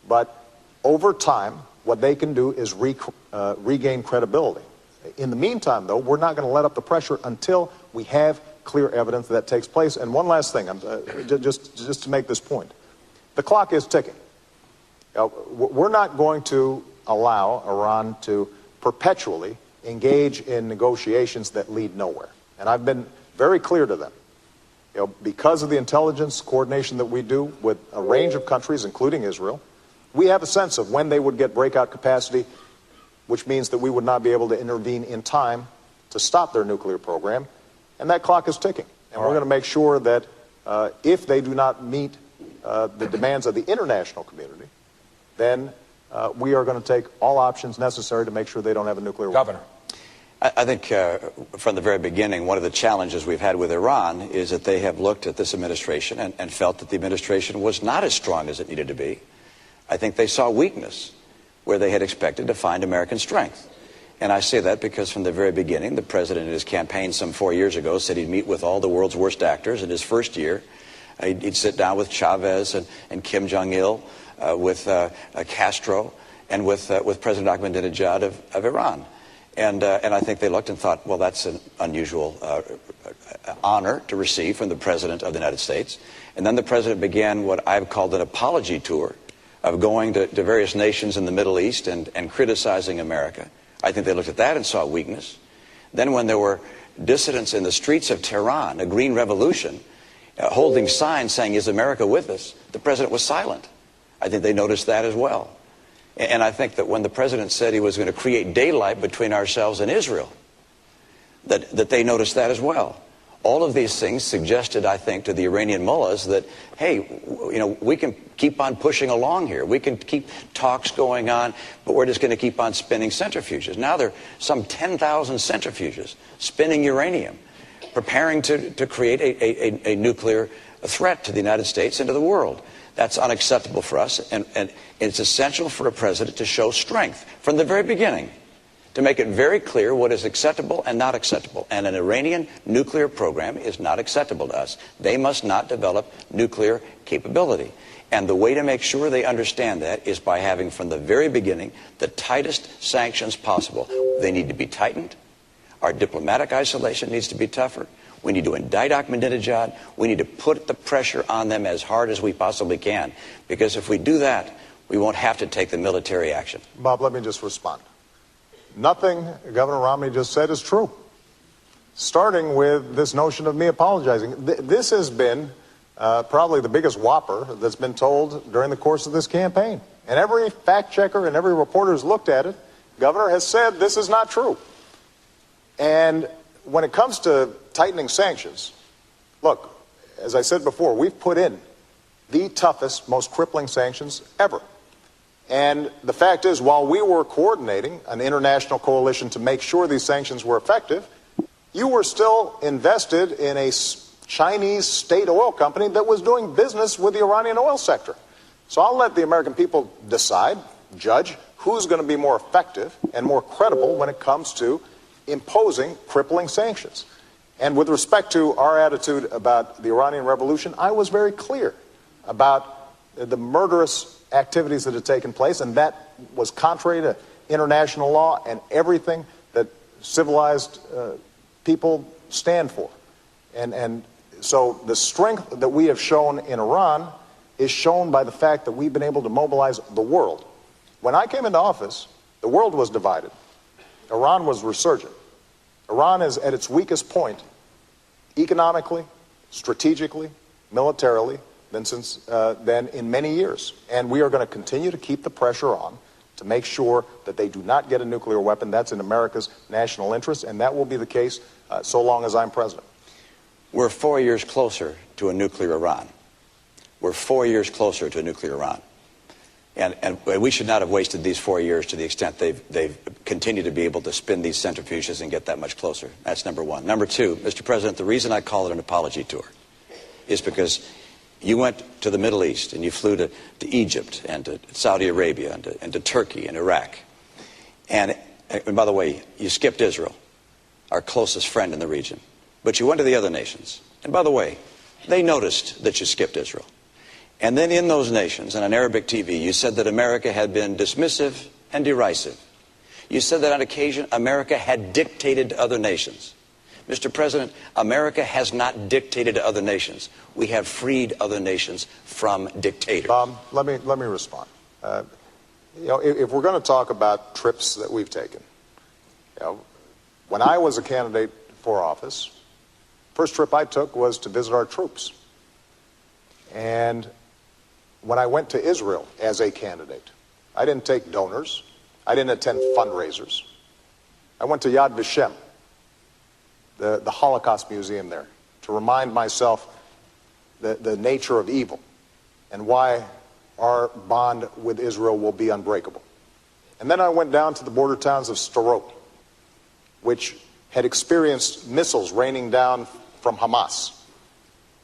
but over time, what they can do is regain credibility. In the meantime, though, we're not going to let up the pressure until we have clear evidence that takes place. And one last thing, just to make this point. The clock is ticking. We're not going to allow Iran to perpetually engage in negotiations that lead nowhere. And I've been very clear to them. Because of the intelligence coordination that we do with a range of countries, including Israel, we have a sense of when they would get breakout capacity, which means that we would not be able to intervene in time to stop their nuclear program. And that clock is ticking. And we're going to make sure that if they do not meet the demands of the international community, then we are going to take all options necessary to make sure they don't have a nuclear weapon. Governor. I think from the very beginning, one of the challenges we've had with Iran is that they have looked at this administration and felt that the administration was not as strong as it needed to be. I think they saw weakness where they had expected to find American strength. And I say that because from the very beginning, the president in his campaign some 4 years ago said he'd meet with all the world's worst actors in his first year. He'd sit down with Chavez and Kim Jong-il, with Castro, and with President Ahmadinejad of Iran. And I think they looked and thought, well, that's an unusual honor to receive from the President of the United States. And then the President began what I've called an apology tour of going to various nations in the Middle East and criticizing America. I think they looked at that and saw weakness. Then when there were dissidents in the streets of Tehran, a green revolution, holding signs saying, "Is America with us?" the President was silent. I think they noticed that as well. And I think that when the President said he was going to create daylight between ourselves and Israel, that they noticed that as well. All of these things suggested, I think, to the Iranian mullahs that, hey, we can keep on pushing along here. We can keep talks going on, but we're just going to keep on spinning centrifuges. Now there are some 10,000 centrifuges spinning uranium, preparing to create a nuclear threat to the United States and to the world. That's unacceptable for us, and it's essential for a president to show strength from the very beginning, to make it very clear what is acceptable and not acceptable. And an Iranian nuclear program is not acceptable to us. They must not develop nuclear capability. And the way to make sure they understand that is by having from the very beginning the tightest sanctions possible. They need to be tightened. Our diplomatic isolation needs to be tougher. We need to indict Ahmadinejad. We need to put the pressure on them as hard as we possibly can. Because if we do that, we won't have to take the military action. Bob, let me just respond. Nothing Governor Romney just said is true. Starting with this notion of me apologizing. This has been probably the biggest whopper that's been told during the course of this campaign. And every fact checker and every reporter who's looked at it, Governor has said this is not true. And when it comes to tightening sanctions, look, as I said before, we've put in the toughest, most crippling sanctions ever. And the fact is, while we were coordinating an international coalition to make sure these sanctions were effective, you were still invested in a Chinese state oil company that was doing business with the Iranian oil sector. So I'll let the American people decide, judge, who's going to be more effective and more credible when it comes to imposing crippling sanctions. And with respect to our attitude about the Iranian Revolution, I was very clear about the murderous activities that had taken place, and that was contrary to international law and everything that civilized people stand for. And so the strength that we have shown in Iran is shown by the fact that we've been able to mobilize the world. When I came into office, the world was divided. Iran was resurgent. Iran is at its weakest point economically, strategically, militarily than in many years. And we are going to continue to keep the pressure on to make sure that they do not get a nuclear weapon. That's in America's national interest, and that will be the case so long as I'm president. We're 4 years closer to a nuclear Iran. We're 4 years closer to a nuclear Iran. And we should not have wasted these 4 years to the extent they've continued to be able to spin these centrifuges and get that much closer. That's number one. Number two, Mr. President, the reason I call it an apology tour is because you went to the Middle East and you flew to Egypt and to Saudi Arabia and to Turkey and Iraq. And by the way, you skipped Israel, our closest friend in the region. But you went to the other nations. And by the way, they noticed that you skipped Israel. And then in those nations, and on Arabic TV, you said that America had been dismissive and derisive. You said that on occasion, America had dictated to other nations. Mr. President, America has not dictated to other nations. We have freed other nations from dictators. Let me respond. If we're going to talk about trips that we've taken, when I was a candidate for office, first trip I took was to visit our troops. And when I went to Israel as a candidate, I didn't take donors. I didn't attend fundraisers. I went to Yad Vashem, the Holocaust Museum there, to remind myself the nature of evil and why our bond with Israel will be unbreakable. And then I went down to the border towns of Sderot, which had experienced missiles raining down from Hamas.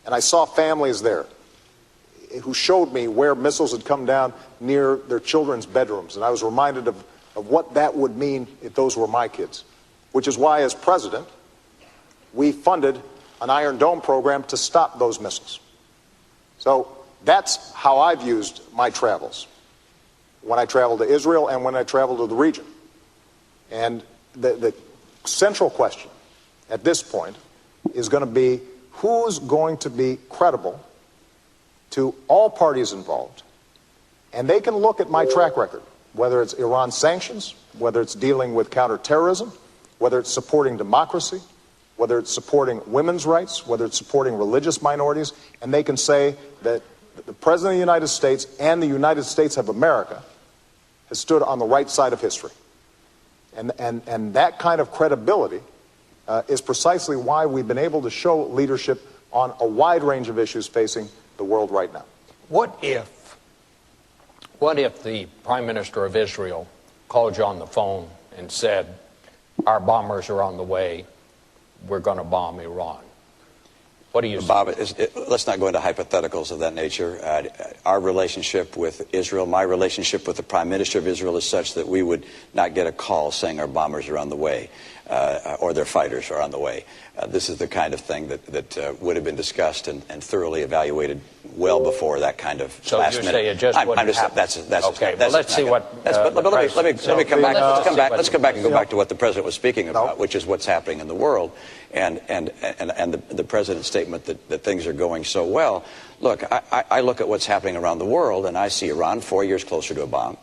And I saw families there who showed me where missiles had come down near their children's bedrooms. And I was reminded of what that would mean if those were my kids. Which is why, as president, we funded an Iron Dome program to stop those missiles. So that's how I've used my travels, when I travel to Israel and when I travel to the region. And the central question at this point is going to be, who's going to be credible to all parties involved? And they can look at my track record, whether it's Iran sanctions, whether it's dealing with counterterrorism, whether it's supporting democracy, whether it's supporting women's rights, whether it's supporting religious minorities, and they can say that the President of the United States and the United States of America has stood on the right side of history. And that kind of credibility is precisely why we've been able to show leadership on a wide range of issues facing the world right now. What if the Prime Minister of Israel called you on the phone and said, our bombers are on the way, we're going to bomb Iran? What do you say? Bob, let's not go into hypotheticals of that nature. Our relationship with Israel, my relationship with the Prime Minister of Israel is such that we would not get a call saying our bombers are on the way or their fighters are on the way. This is the kind of thing that would have been discussed and thoroughly evaluated well before that kind of so last you minute. say it just wouldn't happen. That's okay. Well, let's see what. Let me come back. Let's come back and go back to what the president was speaking about, which is what's happening in the world, and the president's statement that things are going so well. Look, I look at what's happening around the world, and I see Iran 4 years closer to a bomb.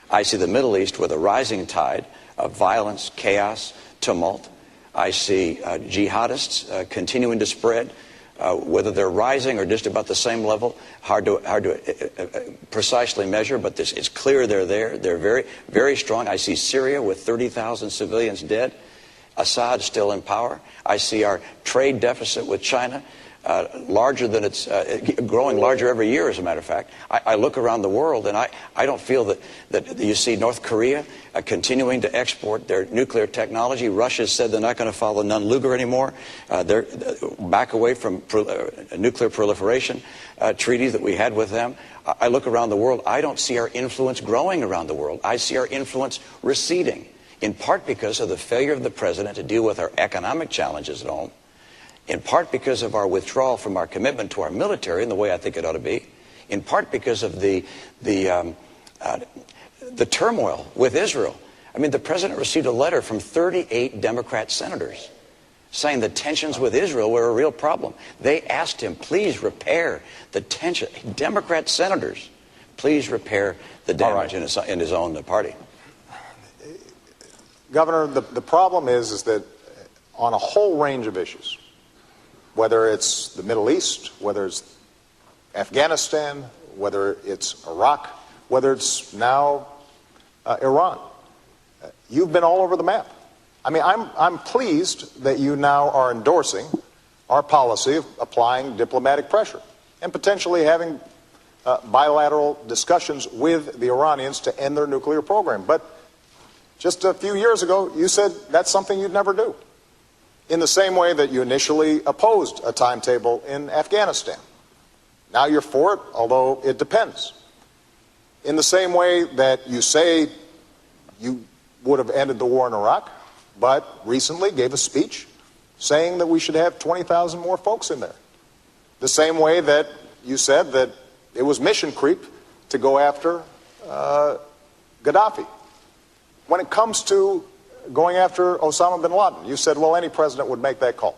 I see the Middle East with a rising tide of violence, chaos, tumult. I see jihadists continuing to spread. Whether they're rising or just about the same level, hard to precisely measure, but it's clear they're there. They're very, very strong. I see Syria with 30,000 civilians dead. Assad still in power. I see our trade deficit with China larger than it's growing larger every year, as a matter of fact. I look around the world and I don't feel that you see North Korea continuing to export their nuclear technology. Russia said they're not going to follow Nunn-Lugar anymore. They're back away from nuclear proliferation treaties that we had with them. I look around the world. I don't see our influence growing around the world. I see our influence receding, in part because of the failure of the president to deal with our economic challenges at home, in part because of our withdrawal from our commitment to our military in the way I think it ought to be, in part because of the turmoil with Israel. I mean, the president received a letter from 38 Democrat senators saying the tensions with Israel were a real problem. They asked him, please repair the tension. Democrat senators, please repair the damage in his own party. Governor, the problem is that on a whole range of issues, whether it's the Middle East, whether it's Afghanistan, whether it's Iraq, whether it's now Iran, you've been all over the map. I mean, I'm pleased that you now are endorsing our policy of applying diplomatic pressure and potentially having bilateral discussions with the Iranians to end their nuclear program. But just a few years ago, you said that's something you'd never do. In the same way that you initially opposed a timetable in Afghanistan. Now you're for it, although it depends. In the same way that you say you would have ended the war in Iraq, but recently gave a speech saying that we should have 20,000 more folks in there. The same way that you said that it was mission creep to go after Gaddafi. When it comes to going after Osama bin Laden, you said, well, any president would make that call.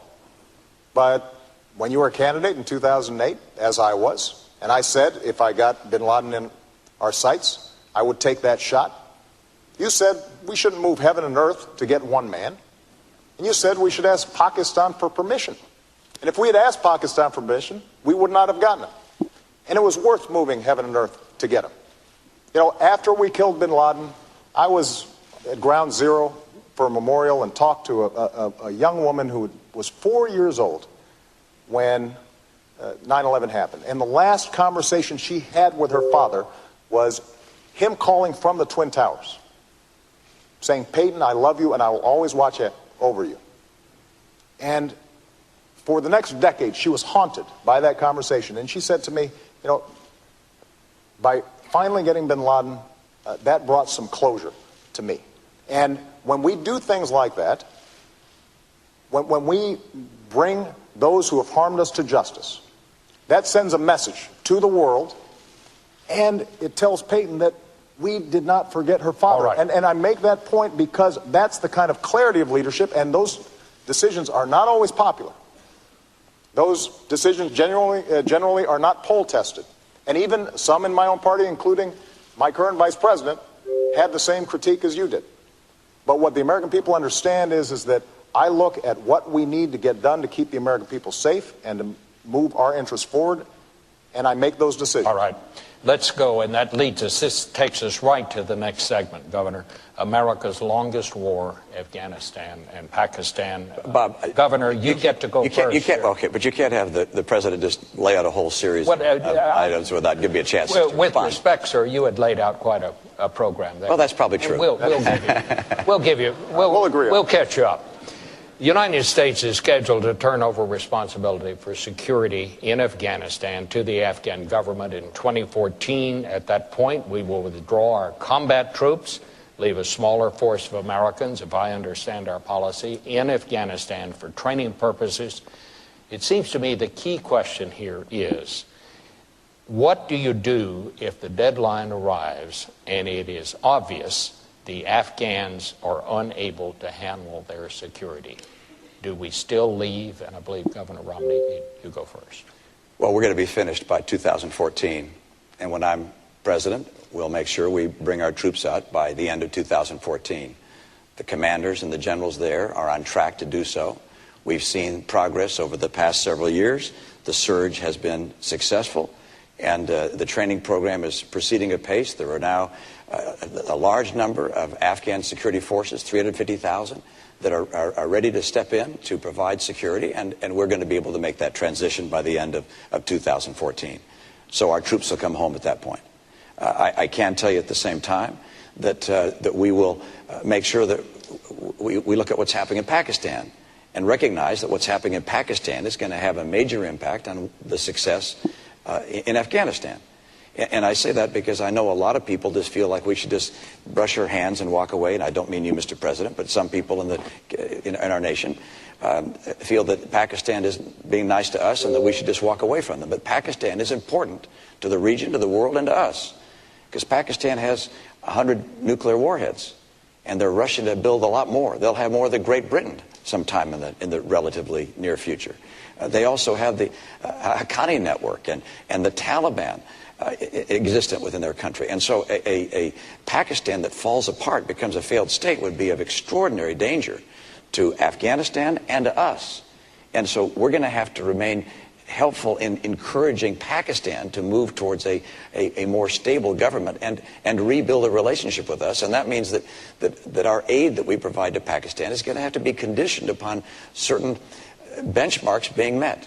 But when you were a candidate in 2008, as I was, and I said if I got bin Laden in our sights, I would take that shot, you said we shouldn't move heaven and earth to get one man. And you said we should ask Pakistan for permission. And if we had asked Pakistan for permission, we would not have gotten it. And it was worth moving heaven and earth to get him. You know, after we killed bin Laden, I was at Ground Zero for a memorial and talked to a young woman who was 4 years old when 9/11 happened. And the last conversation she had with her father was him calling from the Twin Towers, saying, Peyton, I love you and I will always watch over you. And for the next decade, she was haunted by that conversation. And she said to me, you know, by finally getting bin Laden, that brought some closure to me. And when we do things like that, when we bring those who have harmed us to justice, that sends a message to the world, and it tells Peyton that we did not forget her father. All right. And I make that point because that's the kind of clarity of leadership, and those decisions are not always popular. Those decisions generally are not poll tested. And even some in my own party, including my current vice president, had the same critique as you did. But what the American people understand is that I look at what we need to get done to keep the American people safe and to move our interests forward, and I make those decisions. All right. Let's go, and that leads us, this takes us right to the next segment, Governor. America's longest war, Afghanistan and Pakistan. Bob, Governor, you get to go first. You can't, okay, but you can't have the president just lay out a whole series of items without giving me a chance to respond. With respect, sir, you had laid out quite a program there. Well, that's probably true. We'll agree. We'll catch you up. The United States is scheduled to turn over responsibility for security in Afghanistan to the Afghan government in 2014. At that point, we will withdraw our combat troops, leave a smaller force of Americans, if I understand our policy, in Afghanistan for training purposes. It seems to me the key question here is, what do you do if the deadline arrives and it is obvious the Afghans are unable to handle their security? Do we still leave? And I believe Governor Romney, you go first. Well, we're going to be finished by 2014. And when I'm president, we'll make sure we bring our troops out by the end of 2014. The commanders and the generals there are on track to do so. We've seen progress over the past several years. The surge has been successful, and the training program is proceeding apace. There are now a large number of Afghan security forces, 350,000, that are ready to step in to provide security, and we're going to be able to make that transition by the end of 2014. So our troops will come home at that point. I can tell you at the same time that we will make sure that we look at what's happening in Pakistan and recognize that what's happening in Pakistan is going to have a major impact on the success in Afghanistan. And I say that because I know a lot of people just feel like we should just brush our hands and walk away. And I don't mean you, Mr. President, but some people in our nation feel that Pakistan is being nice to us and that we should just walk away from them. But Pakistan is important to the region, to the world, and to us. Because Pakistan has 100 nuclear warheads. And they're rushing to build a lot more. They'll have more than Great Britain sometime in the relatively near future. They also have the Haqqani network and the Taliban existent within their country. And so a Pakistan that falls apart, becomes a failed state, would be of extraordinary danger to Afghanistan and to us. And so we're going to have to remain helpful in encouraging Pakistan to move towards a more stable government and rebuild a relationship with us. And that means that our aid that we provide to Pakistan is going to have to be conditioned upon certain benchmarks being met.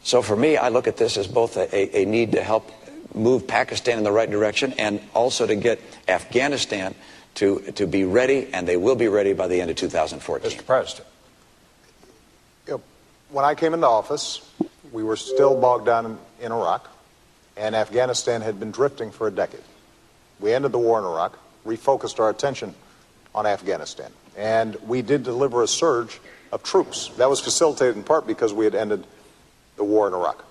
So for me, I look at this as both a need to help move Pakistan in the right direction, and also to get Afghanistan to be ready, and they will be ready by the end of 2014. Mr. President. When I came into office, we were still bogged down in Iraq, and Afghanistan had been drifting for a decade. We ended the war in Iraq, refocused our attention on Afghanistan, and we did deliver a surge of troops. That was facilitated in part because we had ended the war in Iraq.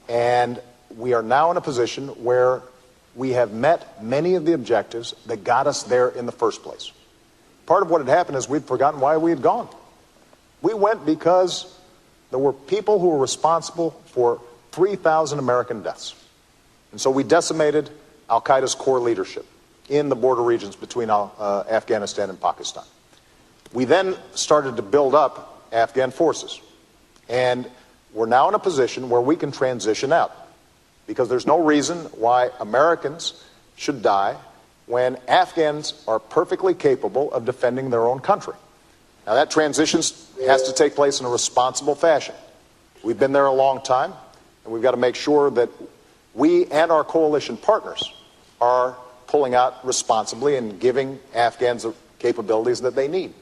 And we are now in a position where we have met many of the objectives that got us there in the first place. Part of what had happened is we'd forgotten why we had gone. We went because there were people who were responsible for 3,000 American deaths. And so we decimated al-Qaeda's core leadership in the border regions between Afghanistan and Pakistan. We then started to build up Afghan forces. And we're now in a position where we can transition out, because there's no reason why Americans should die when Afghans are perfectly capable of defending their own country. Now, that transition has to take place in a responsible fashion. We've been there a long time, and we've got to make sure that we and our coalition partners are pulling out responsibly and giving Afghans the capabilities that they need.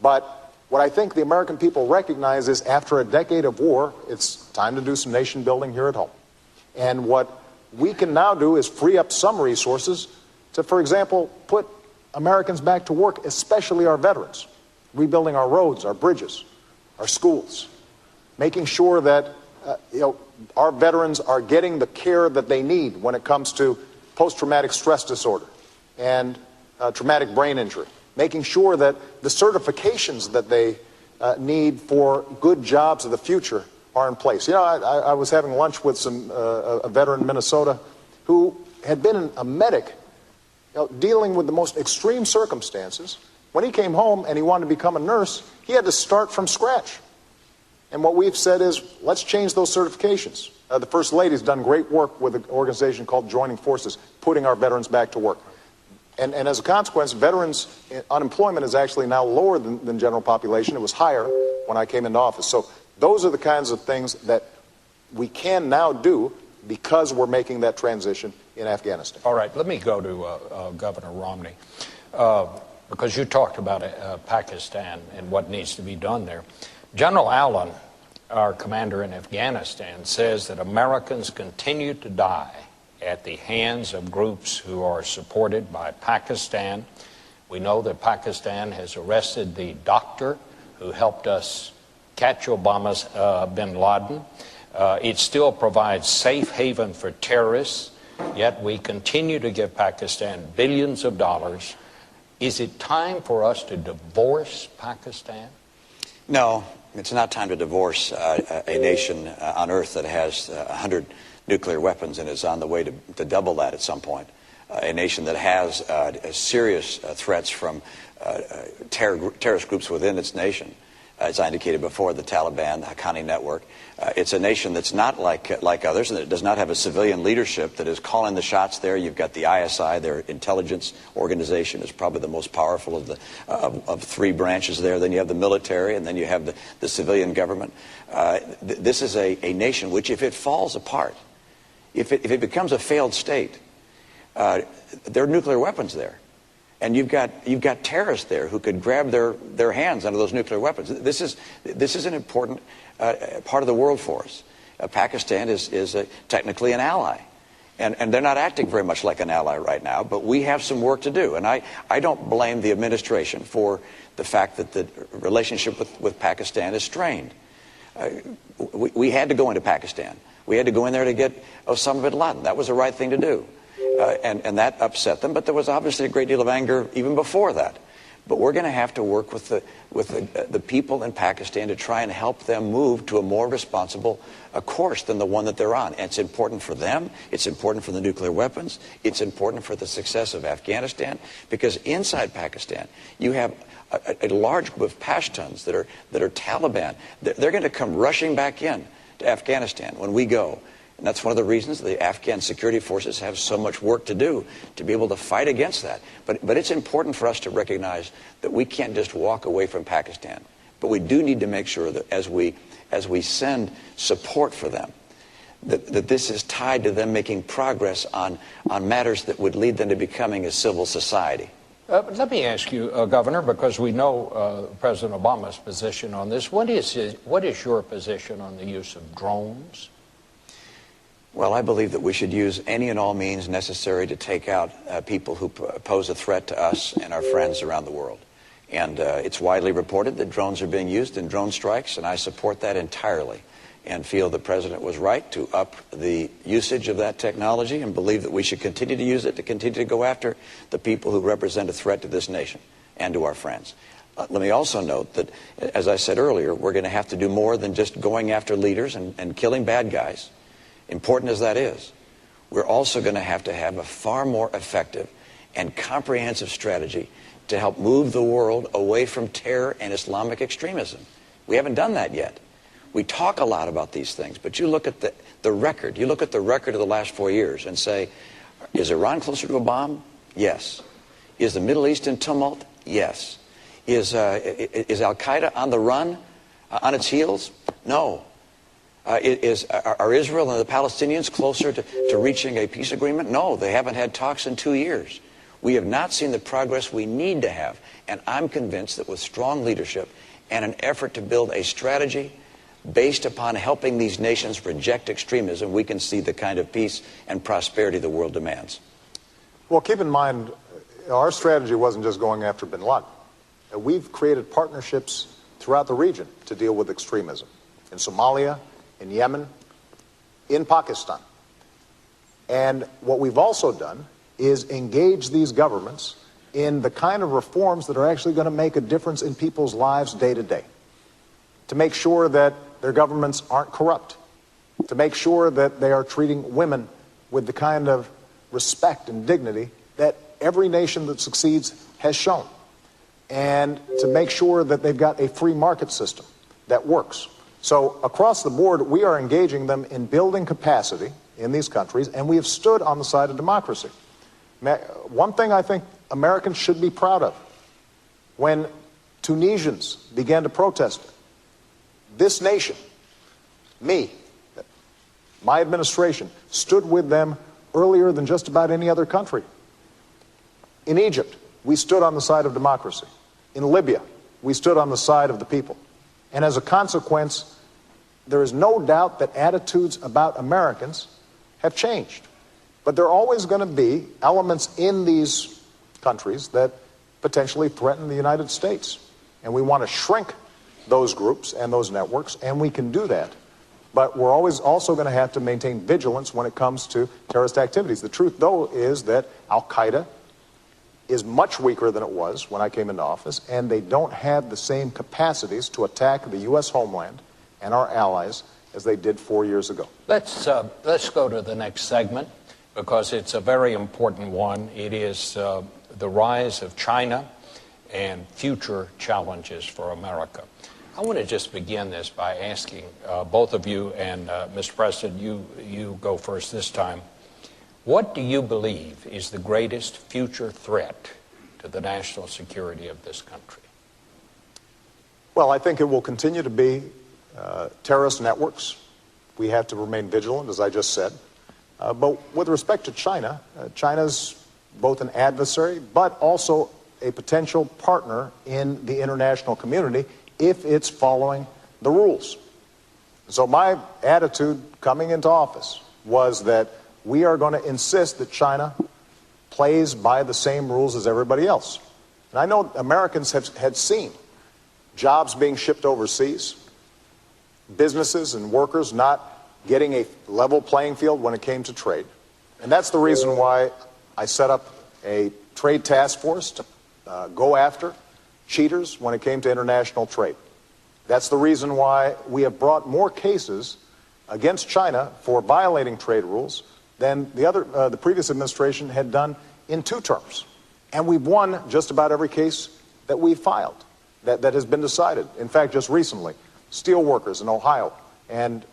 But what I think the American people recognize is, after a decade of war, it's time to do some nation building here at home. And what we can now do is free up some resources to, for example, put Americans back to work, especially our veterans, rebuilding our roads, our bridges, our schools, making sure that our veterans are getting the care that they need when it comes to post-traumatic stress disorder and traumatic brain injury, making sure that the certifications that they need for good jobs of the future are in place. I was having lunch with a veteran in Minnesota who had been a medic, dealing with the most extreme circumstances. When he came home and he wanted to become a nurse, he had to start from scratch. And what we've said is, let's change those certifications. The First Lady's done great work with an organization called Joining Forces, putting our veterans back to work. And as a consequence, veterans' unemployment is actually now lower than general population. It was higher when I came into office. So those are the kinds of things that we can now do because we're making that transition in Afghanistan. All right, let me go to Governor Romney, because you talked about Pakistan and what needs to be done there. General Allen, our commander in Afghanistan, says that Americans continue to die at the hands of groups who are supported by Pakistan. We know that Pakistan has arrested the doctor who helped us catch Obama's bin Laden. It still provides safe haven for terrorists, yet we continue to give Pakistan billions of dollars. Is it time for us to divorce Pakistan? No, it's not time to divorce a nation on earth that has 100 nuclear weapons and is on the way to double that at some point. A nation that has serious threats from terrorist groups within its nation. As I indicated before, the Taliban, the Haqqani network. It's a nation that's not like others, and it does not have a civilian leadership that is calling the shots there. You've got the ISI, their intelligence organization, is probably the most powerful of three branches there. Then you have the military, and then you have the civilian government. This is a nation which, if it falls apart, if it becomes a failed state, there are nuclear weapons there. And you've got terrorists there who could grab their hands onto those nuclear weapons. This is an important part of the world for us. Pakistan is technically an ally, and they're not acting very much like an ally right now. But we have some work to do, and I don't blame the administration for the fact that the relationship with Pakistan is strained. We had to go into Pakistan. We had to go in there to get Osama bin Laden. That was the right thing to do. And that upset them, but there was obviously a great deal of anger even before that. But we're going to have to work with the people in Pakistan to try and help them move to a more responsible course than the one that they're on. And it's important for them. It's important for the nuclear weapons. It's important for the success of Afghanistan, because inside Pakistan you have a large group of Pashtuns that are Taliban. They're going to come rushing back in to Afghanistan when we go. And that's one of the reasons the Afghan security forces have so much work to do to be able to fight against that. But it's important for us to recognize that we can't just walk away from Pakistan. But we do need to make sure that as we send support for them, that this is tied to them making progress on matters that would lead them to becoming a civil society. Let me ask you, Governor, because we know President Obama's position on this. What is your position on the use of drones? Well, I believe that we should use any and all means necessary to take out people who pose a threat to us and our friends around the world. And it's widely reported that drones are being used in drone strikes, and I support that entirely and feel the President was right to up the usage of that technology and believe that we should continue to use it to continue to go after the people who represent a threat to this nation and to our friends. Let me also note that, as I said earlier, we're going to have to do more than just going after leaders and killing bad guys. Important as that is, we're also going to have a far more effective and comprehensive strategy to help move the world away from terror and Islamic extremism. We haven't done that yet. We talk a lot about these things, but you look at the record. You look at the record of the last 4 years and say, is Iran closer to a bomb? Yes. Is the Middle East in tumult? Yes. Is Al-Qaeda on the run, on its heels? No. Are Israel and the Palestinians closer to reaching a peace agreement? No, they haven't had talks in 2 years. We have not seen the progress we need to have, and I'm convinced that with strong leadership and an effort to build a strategy based upon helping these nations reject extremism, we can see the kind of peace and prosperity the world demands. Well, keep in mind, our strategy wasn't just going after bin Laden. We've created partnerships throughout the region to deal with extremism. In Somalia, in Yemen, in Pakistan. And what we've also done is engage these governments in the kind of reforms that are actually going to make a difference in people's lives day to day. To make sure that their governments aren't corrupt. To make sure that they are treating women with the kind of respect and dignity that every nation that succeeds has shown. And to make sure that they've got a free market system that works. So across the board, we are engaging them in building capacity in these countries, and we have stood on the side of democracy. One thing I think Americans should be proud of, when Tunisians began to protest, this nation, my administration, stood with them earlier than just about any other country. In Egypt, we stood on the side of democracy. In Libya, we stood on the side of the people. And as a consequence, there is no doubt that attitudes about Americans have changed. But there are always going to be elements in these countries that potentially threaten the United States. And we want to shrink those groups and those networks, and we can do that. But we're always also going to have to maintain vigilance when it comes to terrorist activities. The truth, though, is that Al-Qaeda is much weaker than it was when I came into office, and they don't have the same capacities to attack the U.S. homeland and our allies as they did 4 years ago. Let's go to the next segment, because it's a very important one. It is the rise of China and future challenges for America. I want to just begin this by asking both of you, and Mr. President, you go first this time. What do you believe is the greatest future threat to the national security of this country? Well, I think it will continue to be terrorist networks. We have to remain vigilant, as I just said. But with respect to China, China's both an adversary, but also a potential partner in the international community if it's following the rules. So my attitude coming into office was that we are going to insist that China plays by the same rules as everybody else. And I know Americans had seen jobs being shipped overseas, businesses and workers not getting a level playing field when it came to trade. And that's the reason why I set up a trade task force to go after cheaters when it came to international trade. That's the reason why we have brought more cases against China for violating trade rules than the previous administration had done in 2 terms. And we've won just about every case that we filed that has been decided. In fact, just recently, steel workers in Ohio and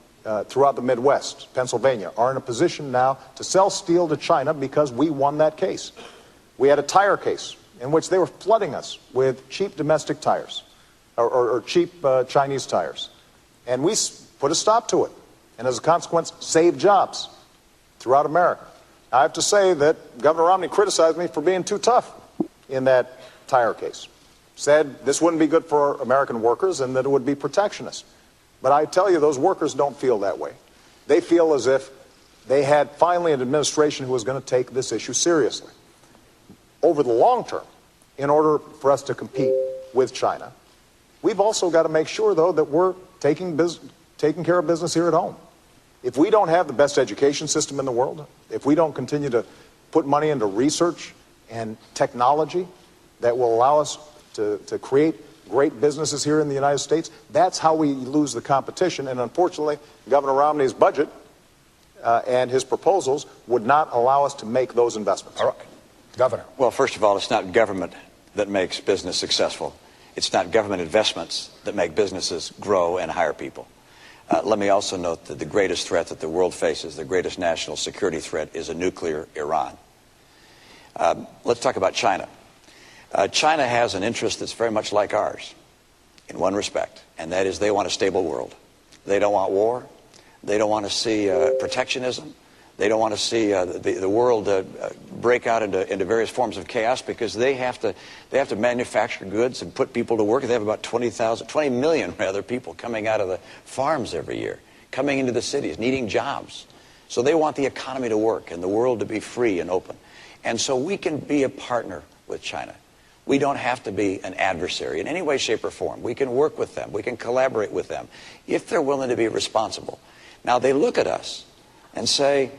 throughout the Midwest, Pennsylvania, are in a position now to sell steel to China because we won that case. We had a tire case in which they were flooding us with cheap domestic tires or cheap Chinese tires. And we put a stop to it. and as a consequence, save jobs throughout America. I have to say that Governor Romney criticized me for being too tough in that tire case. Said this wouldn't be good for American workers and that it would be protectionist. But I tell you, those workers don't feel that way. They feel as if they had finally an administration who was going to take this issue seriously. Over the long term, in order for us to compete with China, we've also got to make sure, though, that we're taking care of business here at home. If we don't have the best education system in the world, if we don't continue to put money into research and technology that will allow us to create great businesses here in the United States, that's how we lose the competition. And unfortunately, Governor Romney's budget and his proposals would not allow us to make those investments. All right. Governor. Well, first of all, it's not government that makes business successful. It's not government investments that make businesses grow and hire people. Let me also note that the greatest threat that the world faces, the greatest national security threat, is a nuclear Iran. Let's talk about China. China has an interest that's very much like ours in one respect, and that is they want a stable world. They don't want war. They don't want to see protectionism. They don't want to see the world break out into various forms of chaos, because they have to manufacture goods and put people to work. They have about 20 million people coming out of the farms every year, coming into the cities, needing jobs. So they want the economy to work and the world to be free and open. And so we can be a partner with China. We don't have to be an adversary in any way, shape, or form. We can work with them. We can collaborate with them if they're willing to be responsible. Now, they look at us and say,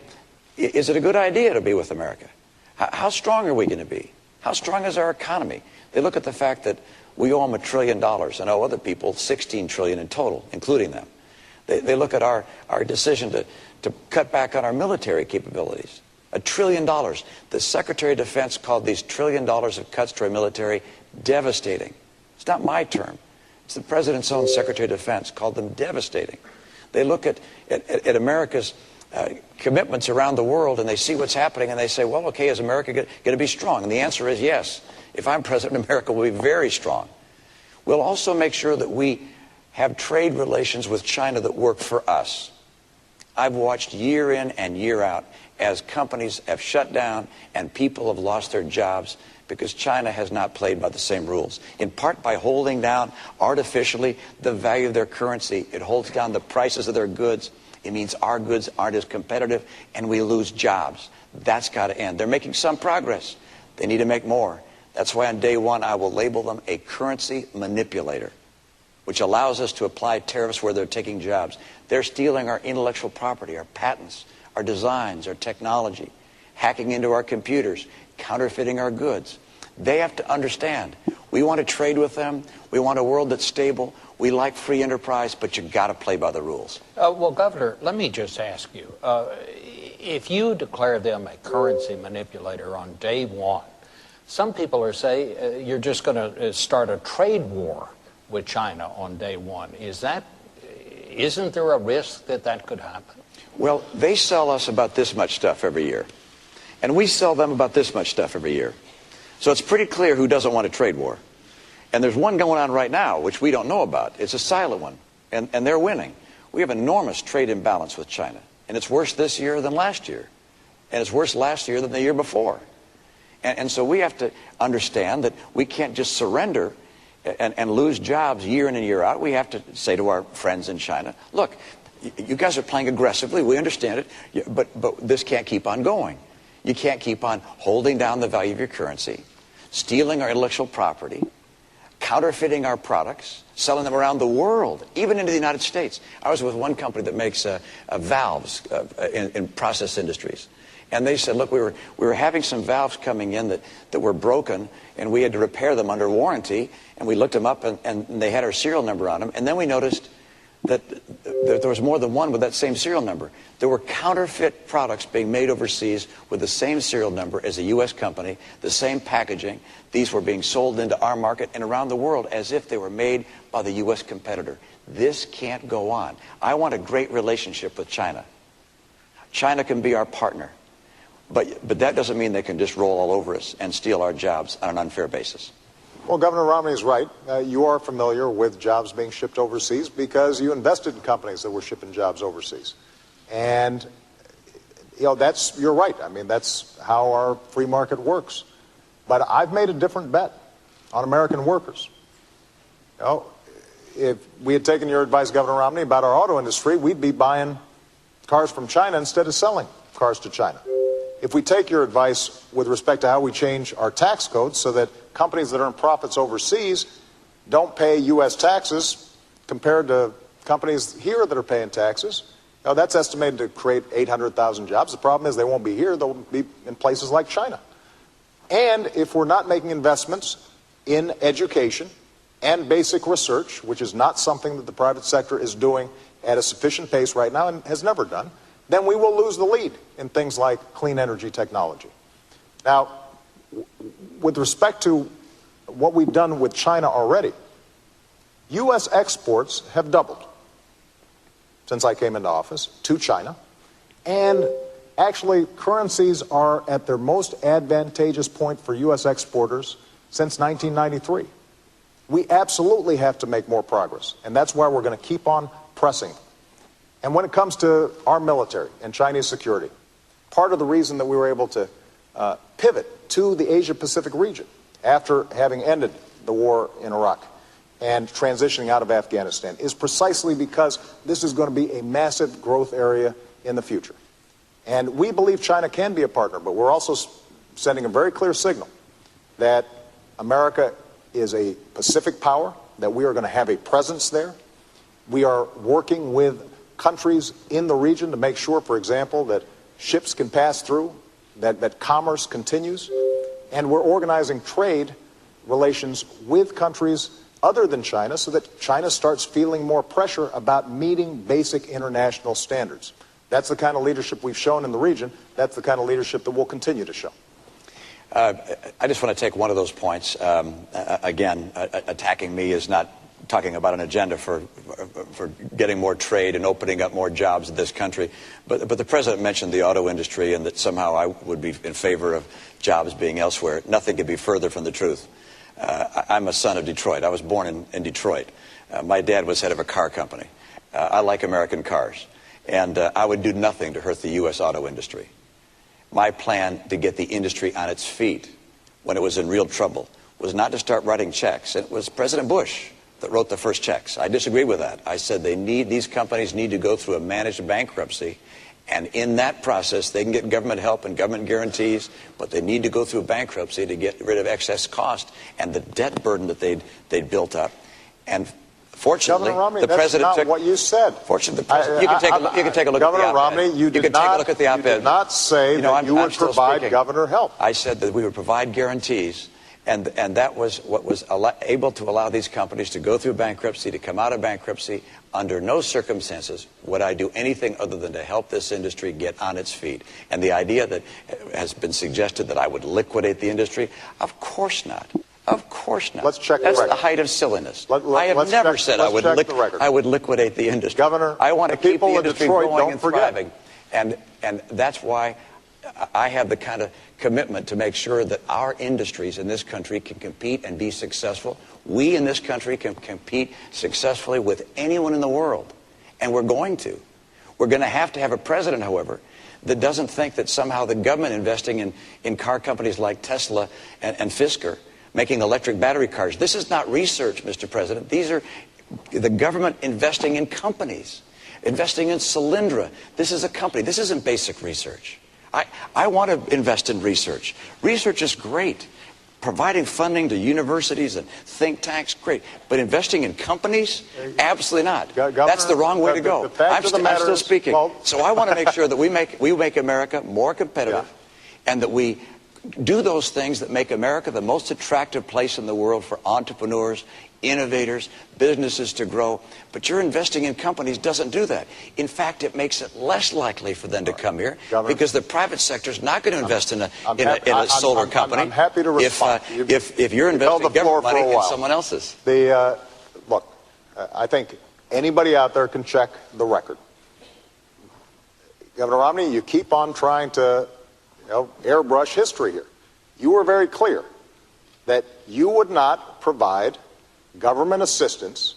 is it a good idea to be with America? How strong are we going to be? How strong is our economy? They look at the fact that we owe them $1 trillion and owe other people $16 trillion in total, including them. They look at our decision to cut back on our military capabilities. $1 trillion. The Secretary of Defense called these $1 trillion of cuts to our military devastating. It's not my term. It's the President's own Secretary of Defense called them devastating. They look at America's commitments around the world, and they see what's happening, and they say, well, okay, is America going to be strong? And the answer is yes. If I'm president, America will be very strong. We'll also make sure that we have trade relations with China that work for us. I've watched year in and year out as companies have shut down and people have lost their jobs because China has not played by the same rules, in part by holding down artificially the value of their currency. It holds down the prices of their goods. It means our goods aren't as competitive, and we lose jobs. That's got to end. They're making some progress. They need to make more. That's why on day one I will label them a currency manipulator, which allows us to apply tariffs where they're taking jobs. They're stealing our intellectual property, our patents, our designs, our technology, hacking into our computers, counterfeiting our goods. They have to understand, we want to trade with them. We want a world that's stable. We like free enterprise, but you've got to play by the rules. Well, Governor, let me just ask you, if you declare them a currency manipulator on day one, some people are saying you're just going to start a trade war with China on day one. Isn't there a risk that that could happen? Well, they sell us about this much stuff every year, and we sell them about this much stuff every year. So it's pretty clear who doesn't want a trade war. And there's one going on right now, which we don't know about. It's a silent one, and they're winning. We have enormous trade imbalance with China, and it's worse this year than last year, and it's worse last year than the year before. And so we have to understand that we can't just surrender and lose jobs year in and year out. We have to say to our friends in China, look, you guys are playing aggressively. We understand it, but this can't keep on going. You can't keep on holding down the value of your currency, stealing our intellectual property, counterfeiting our products, selling them around the world, even into the United States. I was with one company that makes valves in process industries. And they said, look, we were having some valves coming in that were broken, and we had to repair them under warranty. And we looked them up, and they had our serial number on them. And then we noticed that there was more than one with that same serial number. There were counterfeit products being made overseas with the same serial number as a U.S. company, the same packaging. These were being sold into our market and around the world as if they were made by the U.S. competitor. This can't go on. I want a great relationship with China. China can be our partner. But that doesn't mean they can just roll all over us and steal our jobs on an unfair basis. Well, Governor Romney is right. You are familiar with jobs being shipped overseas because you invested in companies that were shipping jobs overseas. And, you're right. I mean, that's how our free market works. But I've made a different bet on American workers. If we had taken your advice, Governor Romney, about our auto industry, we'd be buying cars from China instead of selling cars to China. If we take your advice with respect to how we change our tax codes so that companies that earn profits overseas don't pay U.S. taxes compared to companies here that are paying taxes, that's estimated to create 800,000 jobs. The problem is they won't be here. They'll be in places like China. And if we're not making investments in education and basic research, which is not something that the private sector is doing at a sufficient pace right now and has never done, then we will lose the lead in things like clean energy technology. Now, with respect to what we've done with China already, U.S. exports have doubled since I came into office to China, and actually currencies are at their most advantageous point for U.S. exporters since 1993. We absolutely have to make more progress, and that's why we're going to keep on pressing. And when it comes to our military and Chinese security, part of the reason that we were able to pivot to the Asia-Pacific region after having ended the war in Iraq and transitioning out of Afghanistan is precisely because this is going to be a massive growth area in the future. And we believe China can be a partner, but we're also sending a very clear signal that America is a Pacific power, that we are going to have a presence there. We are working with countries in the region to make sure, for example, that ships can pass through, that commerce continues, and we're organizing trade relations with countries other than China so that China starts feeling more pressure about meeting basic international standards. That's the kind of leadership we've shown in the region. That's the kind of leadership that we'll continue to show. I just want to take one of those points. Again, attacking me is not talking about an agenda for getting more trade and opening up more jobs in this country. But the president mentioned the auto industry and that somehow I would be in favor of jobs being elsewhere. Nothing could be further from the truth. I'm a son of Detroit. I was born in Detroit. My dad was head of a car company. I like American cars. And I would do nothing to hurt the U.S. auto industry. My plan to get the industry on its feet when it was in real trouble was not to start writing checks. It was President Bush that wrote the first checks. I disagree with that. I said these companies need to go through a managed bankruptcy, and in that process they can get government help and government guarantees, but they need to go through bankruptcy to get rid of excess cost and the debt burden that they'd built up. And fortunately, Governor Romney, the president that's not took what you said. Fortunately, the president, you can take a look Governor at the op-ed. Romney, you can take a look at the op-ed. You did not say that you would provide governor help. I said that we would provide guarantees, and that was what was able to allow these companies to go through bankruptcy, to come out of bankruptcy. Under no circumstances would I do anything other than to help this industry get on its feet. And the idea that has been suggested that I would liquidate the industry, of course not. Of course not. Let's check That's the record. the height of silliness. I have never said I would liquidate the industry. Governor, I want to keep the industry Detroit, going and thriving. And that's why I have the kind of commitment to make sure that our industries in this country can compete and be successful. We in this country can compete successfully with anyone in the world. And we're going to. We're going to have a president, however, that doesn't think that somehow the government investing in car companies like Tesla and Fisker, making electric battery cars. This is not research, Mr. President. These are the government investing in companies, investing in Solyndra. This is a company. This isn't basic research. I want to invest in research. Research is great. Providing funding to universities and think tanks, great. But investing in companies? Absolutely not. Governor, that's the wrong way to go. I'm still speaking. Well, so I want to make sure that we make America more competitive, and that we do those things that make America the most attractive place in the world for entrepreneurs, innovators, businesses to grow. But your investing in companies doesn't do that. In fact, it makes it less likely for them to come here, Governor, because the private sector is not going to invest in a solar company. I'm happy to respond. If you're investing government money in someone else's. Look, I think anybody out there can check the record. Governor Romney, you keep on trying to airbrush history here. You were very clear that you would not provide government assistance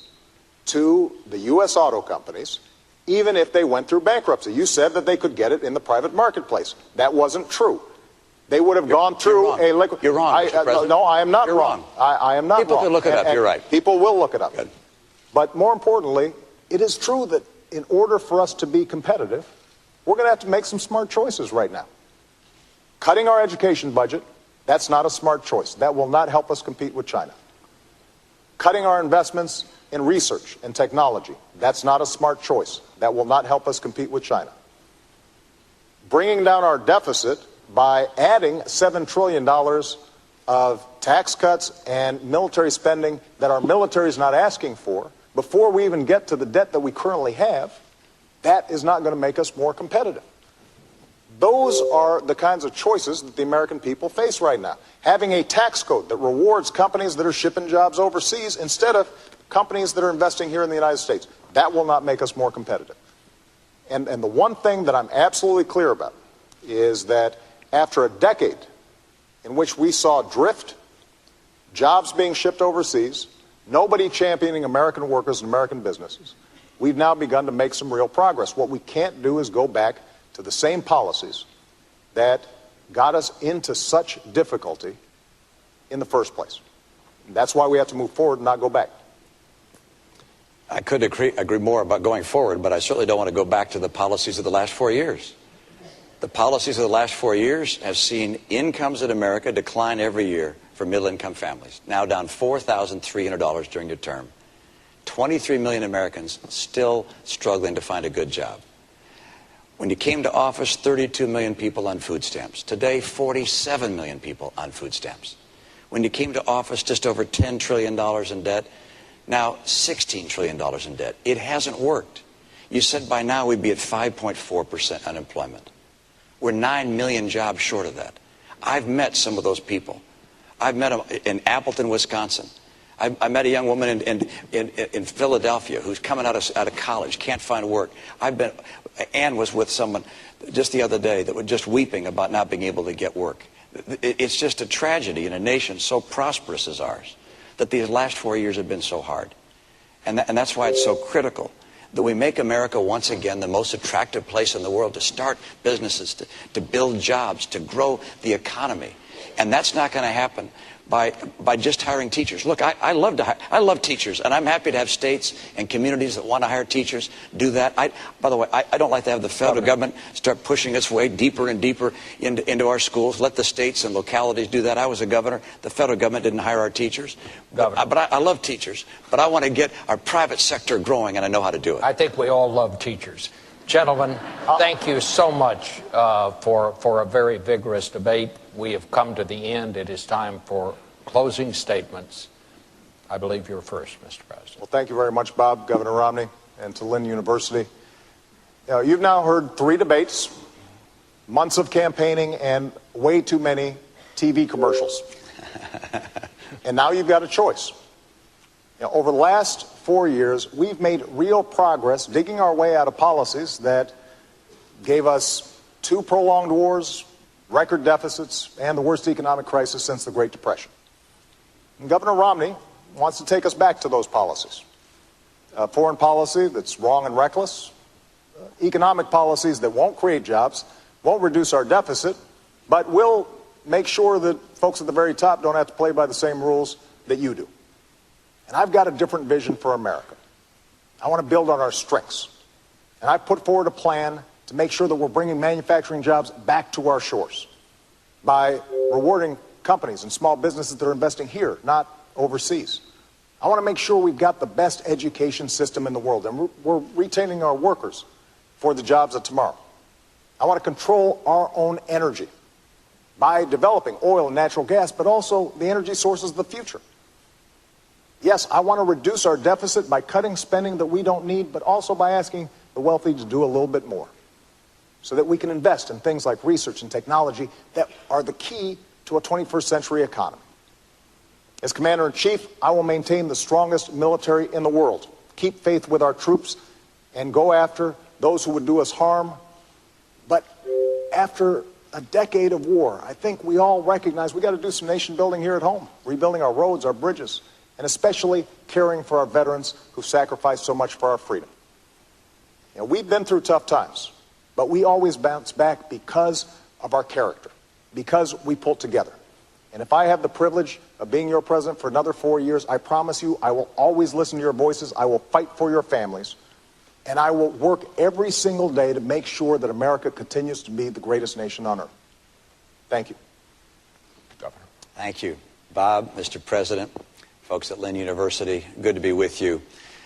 to the U.S. auto companies even if they went through bankruptcy. You said that they could get it in the private marketplace. That wasn't true. They would have gone through a liquid... You're wrong, Mr. President. No, I am not You're wrong. I am not People wrong. can look it up. You're right. People will look it up. Good. But more importantly, it is true that in order for us to be competitive, we're going to have to make some smart choices right now. Cutting our education budget, that's not a smart choice. That will not help us compete with China. Cutting our investments in research and technology, that's not a smart choice. That will not help us compete with China. Bringing down our deficit by adding $7 trillion of tax cuts and military spending that our military is not asking for, before we even get to the debt that we currently have, that is not going to make us more competitive. Those are the kinds of choices that the American people face right now. Having a tax code that rewards companies that are shipping jobs overseas instead of companies that are investing here in the United States, that will not make us more competitive. And the one thing that I'm absolutely clear about is that after a decade in which we saw drift, jobs being shipped overseas, nobody championing American workers and American businesses, we've now begun to make some real progress. What we can't do is go back to the same policies that got us into such difficulty in the first place. That's why we have to move forward and not go back. I could agree more about going forward, but I certainly don't want to go back to the policies of the last 4 years. The policies of the last 4 years have seen incomes in America decline every year for middle-income families, now down $4,300 during your term. 23 million Americans still struggling to find a good job. When you came to office, 32 million people on food stamps. Today, 47 million people on food stamps. When you came to office, just over $10 trillion in debt. Now, $16 trillion in debt. It hasn't worked. You said by now we'd be at 5.4% unemployment. We're 9 million jobs short of that. I've met some of those people. I've met them in Appleton, Wisconsin. I met a young woman in Philadelphia who's coming out of college, can't find work. Ann was with someone just the other day that was just weeping about not being able to get work. It's just a tragedy in a nation so prosperous as ours that these last 4 years have been so hard. And that's why it's so critical that we make America once again the most attractive place in the world to start businesses, to build jobs, to grow the economy. And that's not going to happen by just hiring teachers. Look, I love teachers, and I'm happy to have states and communities that want to hire teachers do that. By the way, I don't like to have the federal government start pushing its way deeper and deeper into our schools. Let the states and localities do that. I was a governor. The federal government didn't hire our teachers. But I love teachers. But I want to get our private sector growing, and I know how to do it. I think we all love teachers. Gentlemen, thank you so much for a very vigorous debate. We have come to the end. It is time for closing statements. I believe you're first, Mr. President. Well, thank you very much, Bob, Governor Romney, and to Lynn University. You've now heard 3 debates, months of campaigning, and way too many TV commercials. And now you've got a choice. Over the last 4 years, we've made real progress digging our way out of policies that gave us 2 prolonged wars, record deficits, and the worst economic crisis since the Great Depression. And Governor Romney wants to take us back to those policies. Foreign policy that's wrong and reckless, economic policies that won't create jobs, won't reduce our deficit, but will make sure that folks at the very top don't have to play by the same rules that you do. And I've got a different vision for America. I want to build on our strengths. And I put forward a plan to make sure that we're bringing manufacturing jobs back to our shores by rewarding companies and small businesses that are investing here, not overseas. I want to make sure we've got the best education system in the world, and we're retaining our workers for the jobs of tomorrow. I want to control our own energy by developing oil and natural gas, but also the energy sources of the future. Yes, I want to reduce our deficit by cutting spending that we don't need, but also by asking the wealthy to do a little bit more so that we can invest in things like research and technology that are the key to a 21st century economy. As Commander-in-Chief, I will maintain the strongest military in the world, keep faith with our troops, and go after those who would do us harm. But after a decade of war, I think we all recognize we got to do some nation building here at home, rebuilding our roads, our bridges, and especially caring for our veterans who sacrificed so much for our freedom. You know, we've been through tough times, but we always bounce back because of our character, because we pull together. And if I have the privilege of being your president for another 4 years, I promise you I will always listen to your voices, I will fight for your families, and I will work every single day to make sure that America continues to be the greatest nation on earth. Thank you. Governor. Thank you, Bob, Mr. President, folks at Lynn University. Good to be with you.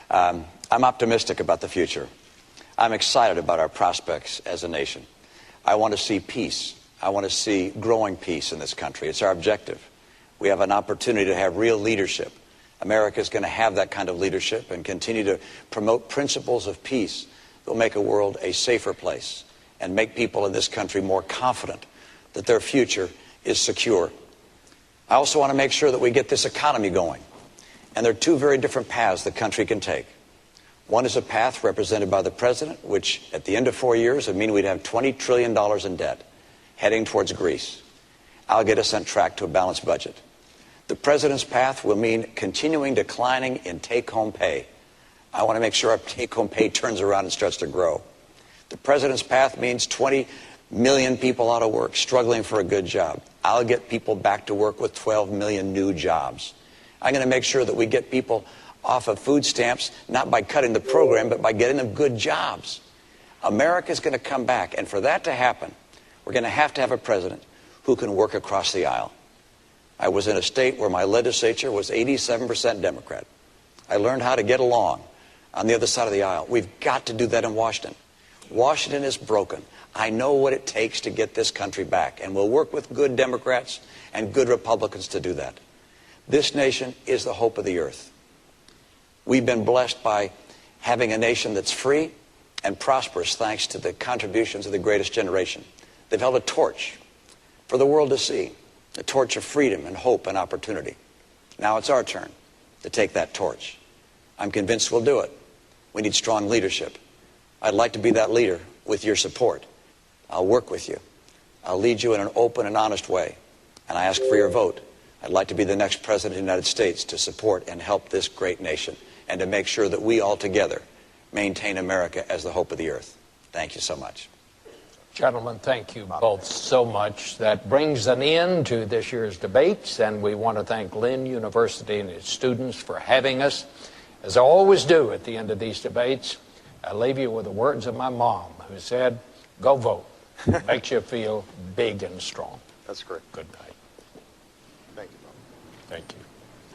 I'm optimistic about the future. I'm excited about our prospects as a nation. I want to see peace. I want to see growing peace in this country. It's our objective. We have an opportunity to have real leadership. America is going to have that kind of leadership and continue to promote principles of peace that will make a world a safer place and make people in this country more confident that their future is secure. I also want to make sure that we get this economy going. And there are two very different paths the country can take. One is a path represented by the president, which at the end of 4 years would mean we'd have $20 trillion in debt heading towards Greece. I'll get us on track to a balanced budget. The president's path will mean continuing declining in take-home pay. I want to make sure our take-home pay turns around and starts to grow. The president's path means 20 million people out of work, struggling for a good job. I'll get people back to work with 12 million new jobs. I'm going to make sure that we get people off of food stamps, not by cutting the program, but by getting them good jobs. America's going to come back, and for that to happen, we're going to have a president who can work across the aisle. I was in a state where my legislature was 87% Democrat. I learned how to get along on the other side of the aisle. We've got to do that in Washington. Washington is broken. I know what it takes to get this country back, and we'll work with good Democrats and good Republicans to do that. This nation is the hope of the earth. We've been blessed by having a nation that's free and prosperous thanks to the contributions of the greatest generation. They've held a torch for the world to see, a torch of freedom and hope and opportunity. Now it's our turn to take that torch. I'm convinced we'll do it. We need strong leadership. I'd like to be that leader with your support. I'll work with you. I'll lead you in an open and honest way. And I ask for your vote. I'd like to be the next president of the United States to support and help this great nation and to make sure that we all together maintain America as the hope of the earth. Thank you so much. Gentlemen, thank you both so much. That brings an end to this year's debates, and we want to thank Lynn University and its students for having us. As I always do at the end of these debates, I leave you with the words of my mom, who said, "Go vote. Makes you feel big and strong." That's great. Good night. Thank you, Bob. Thank you.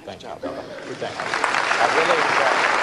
Thank you. Thank you. I really enjoyed it.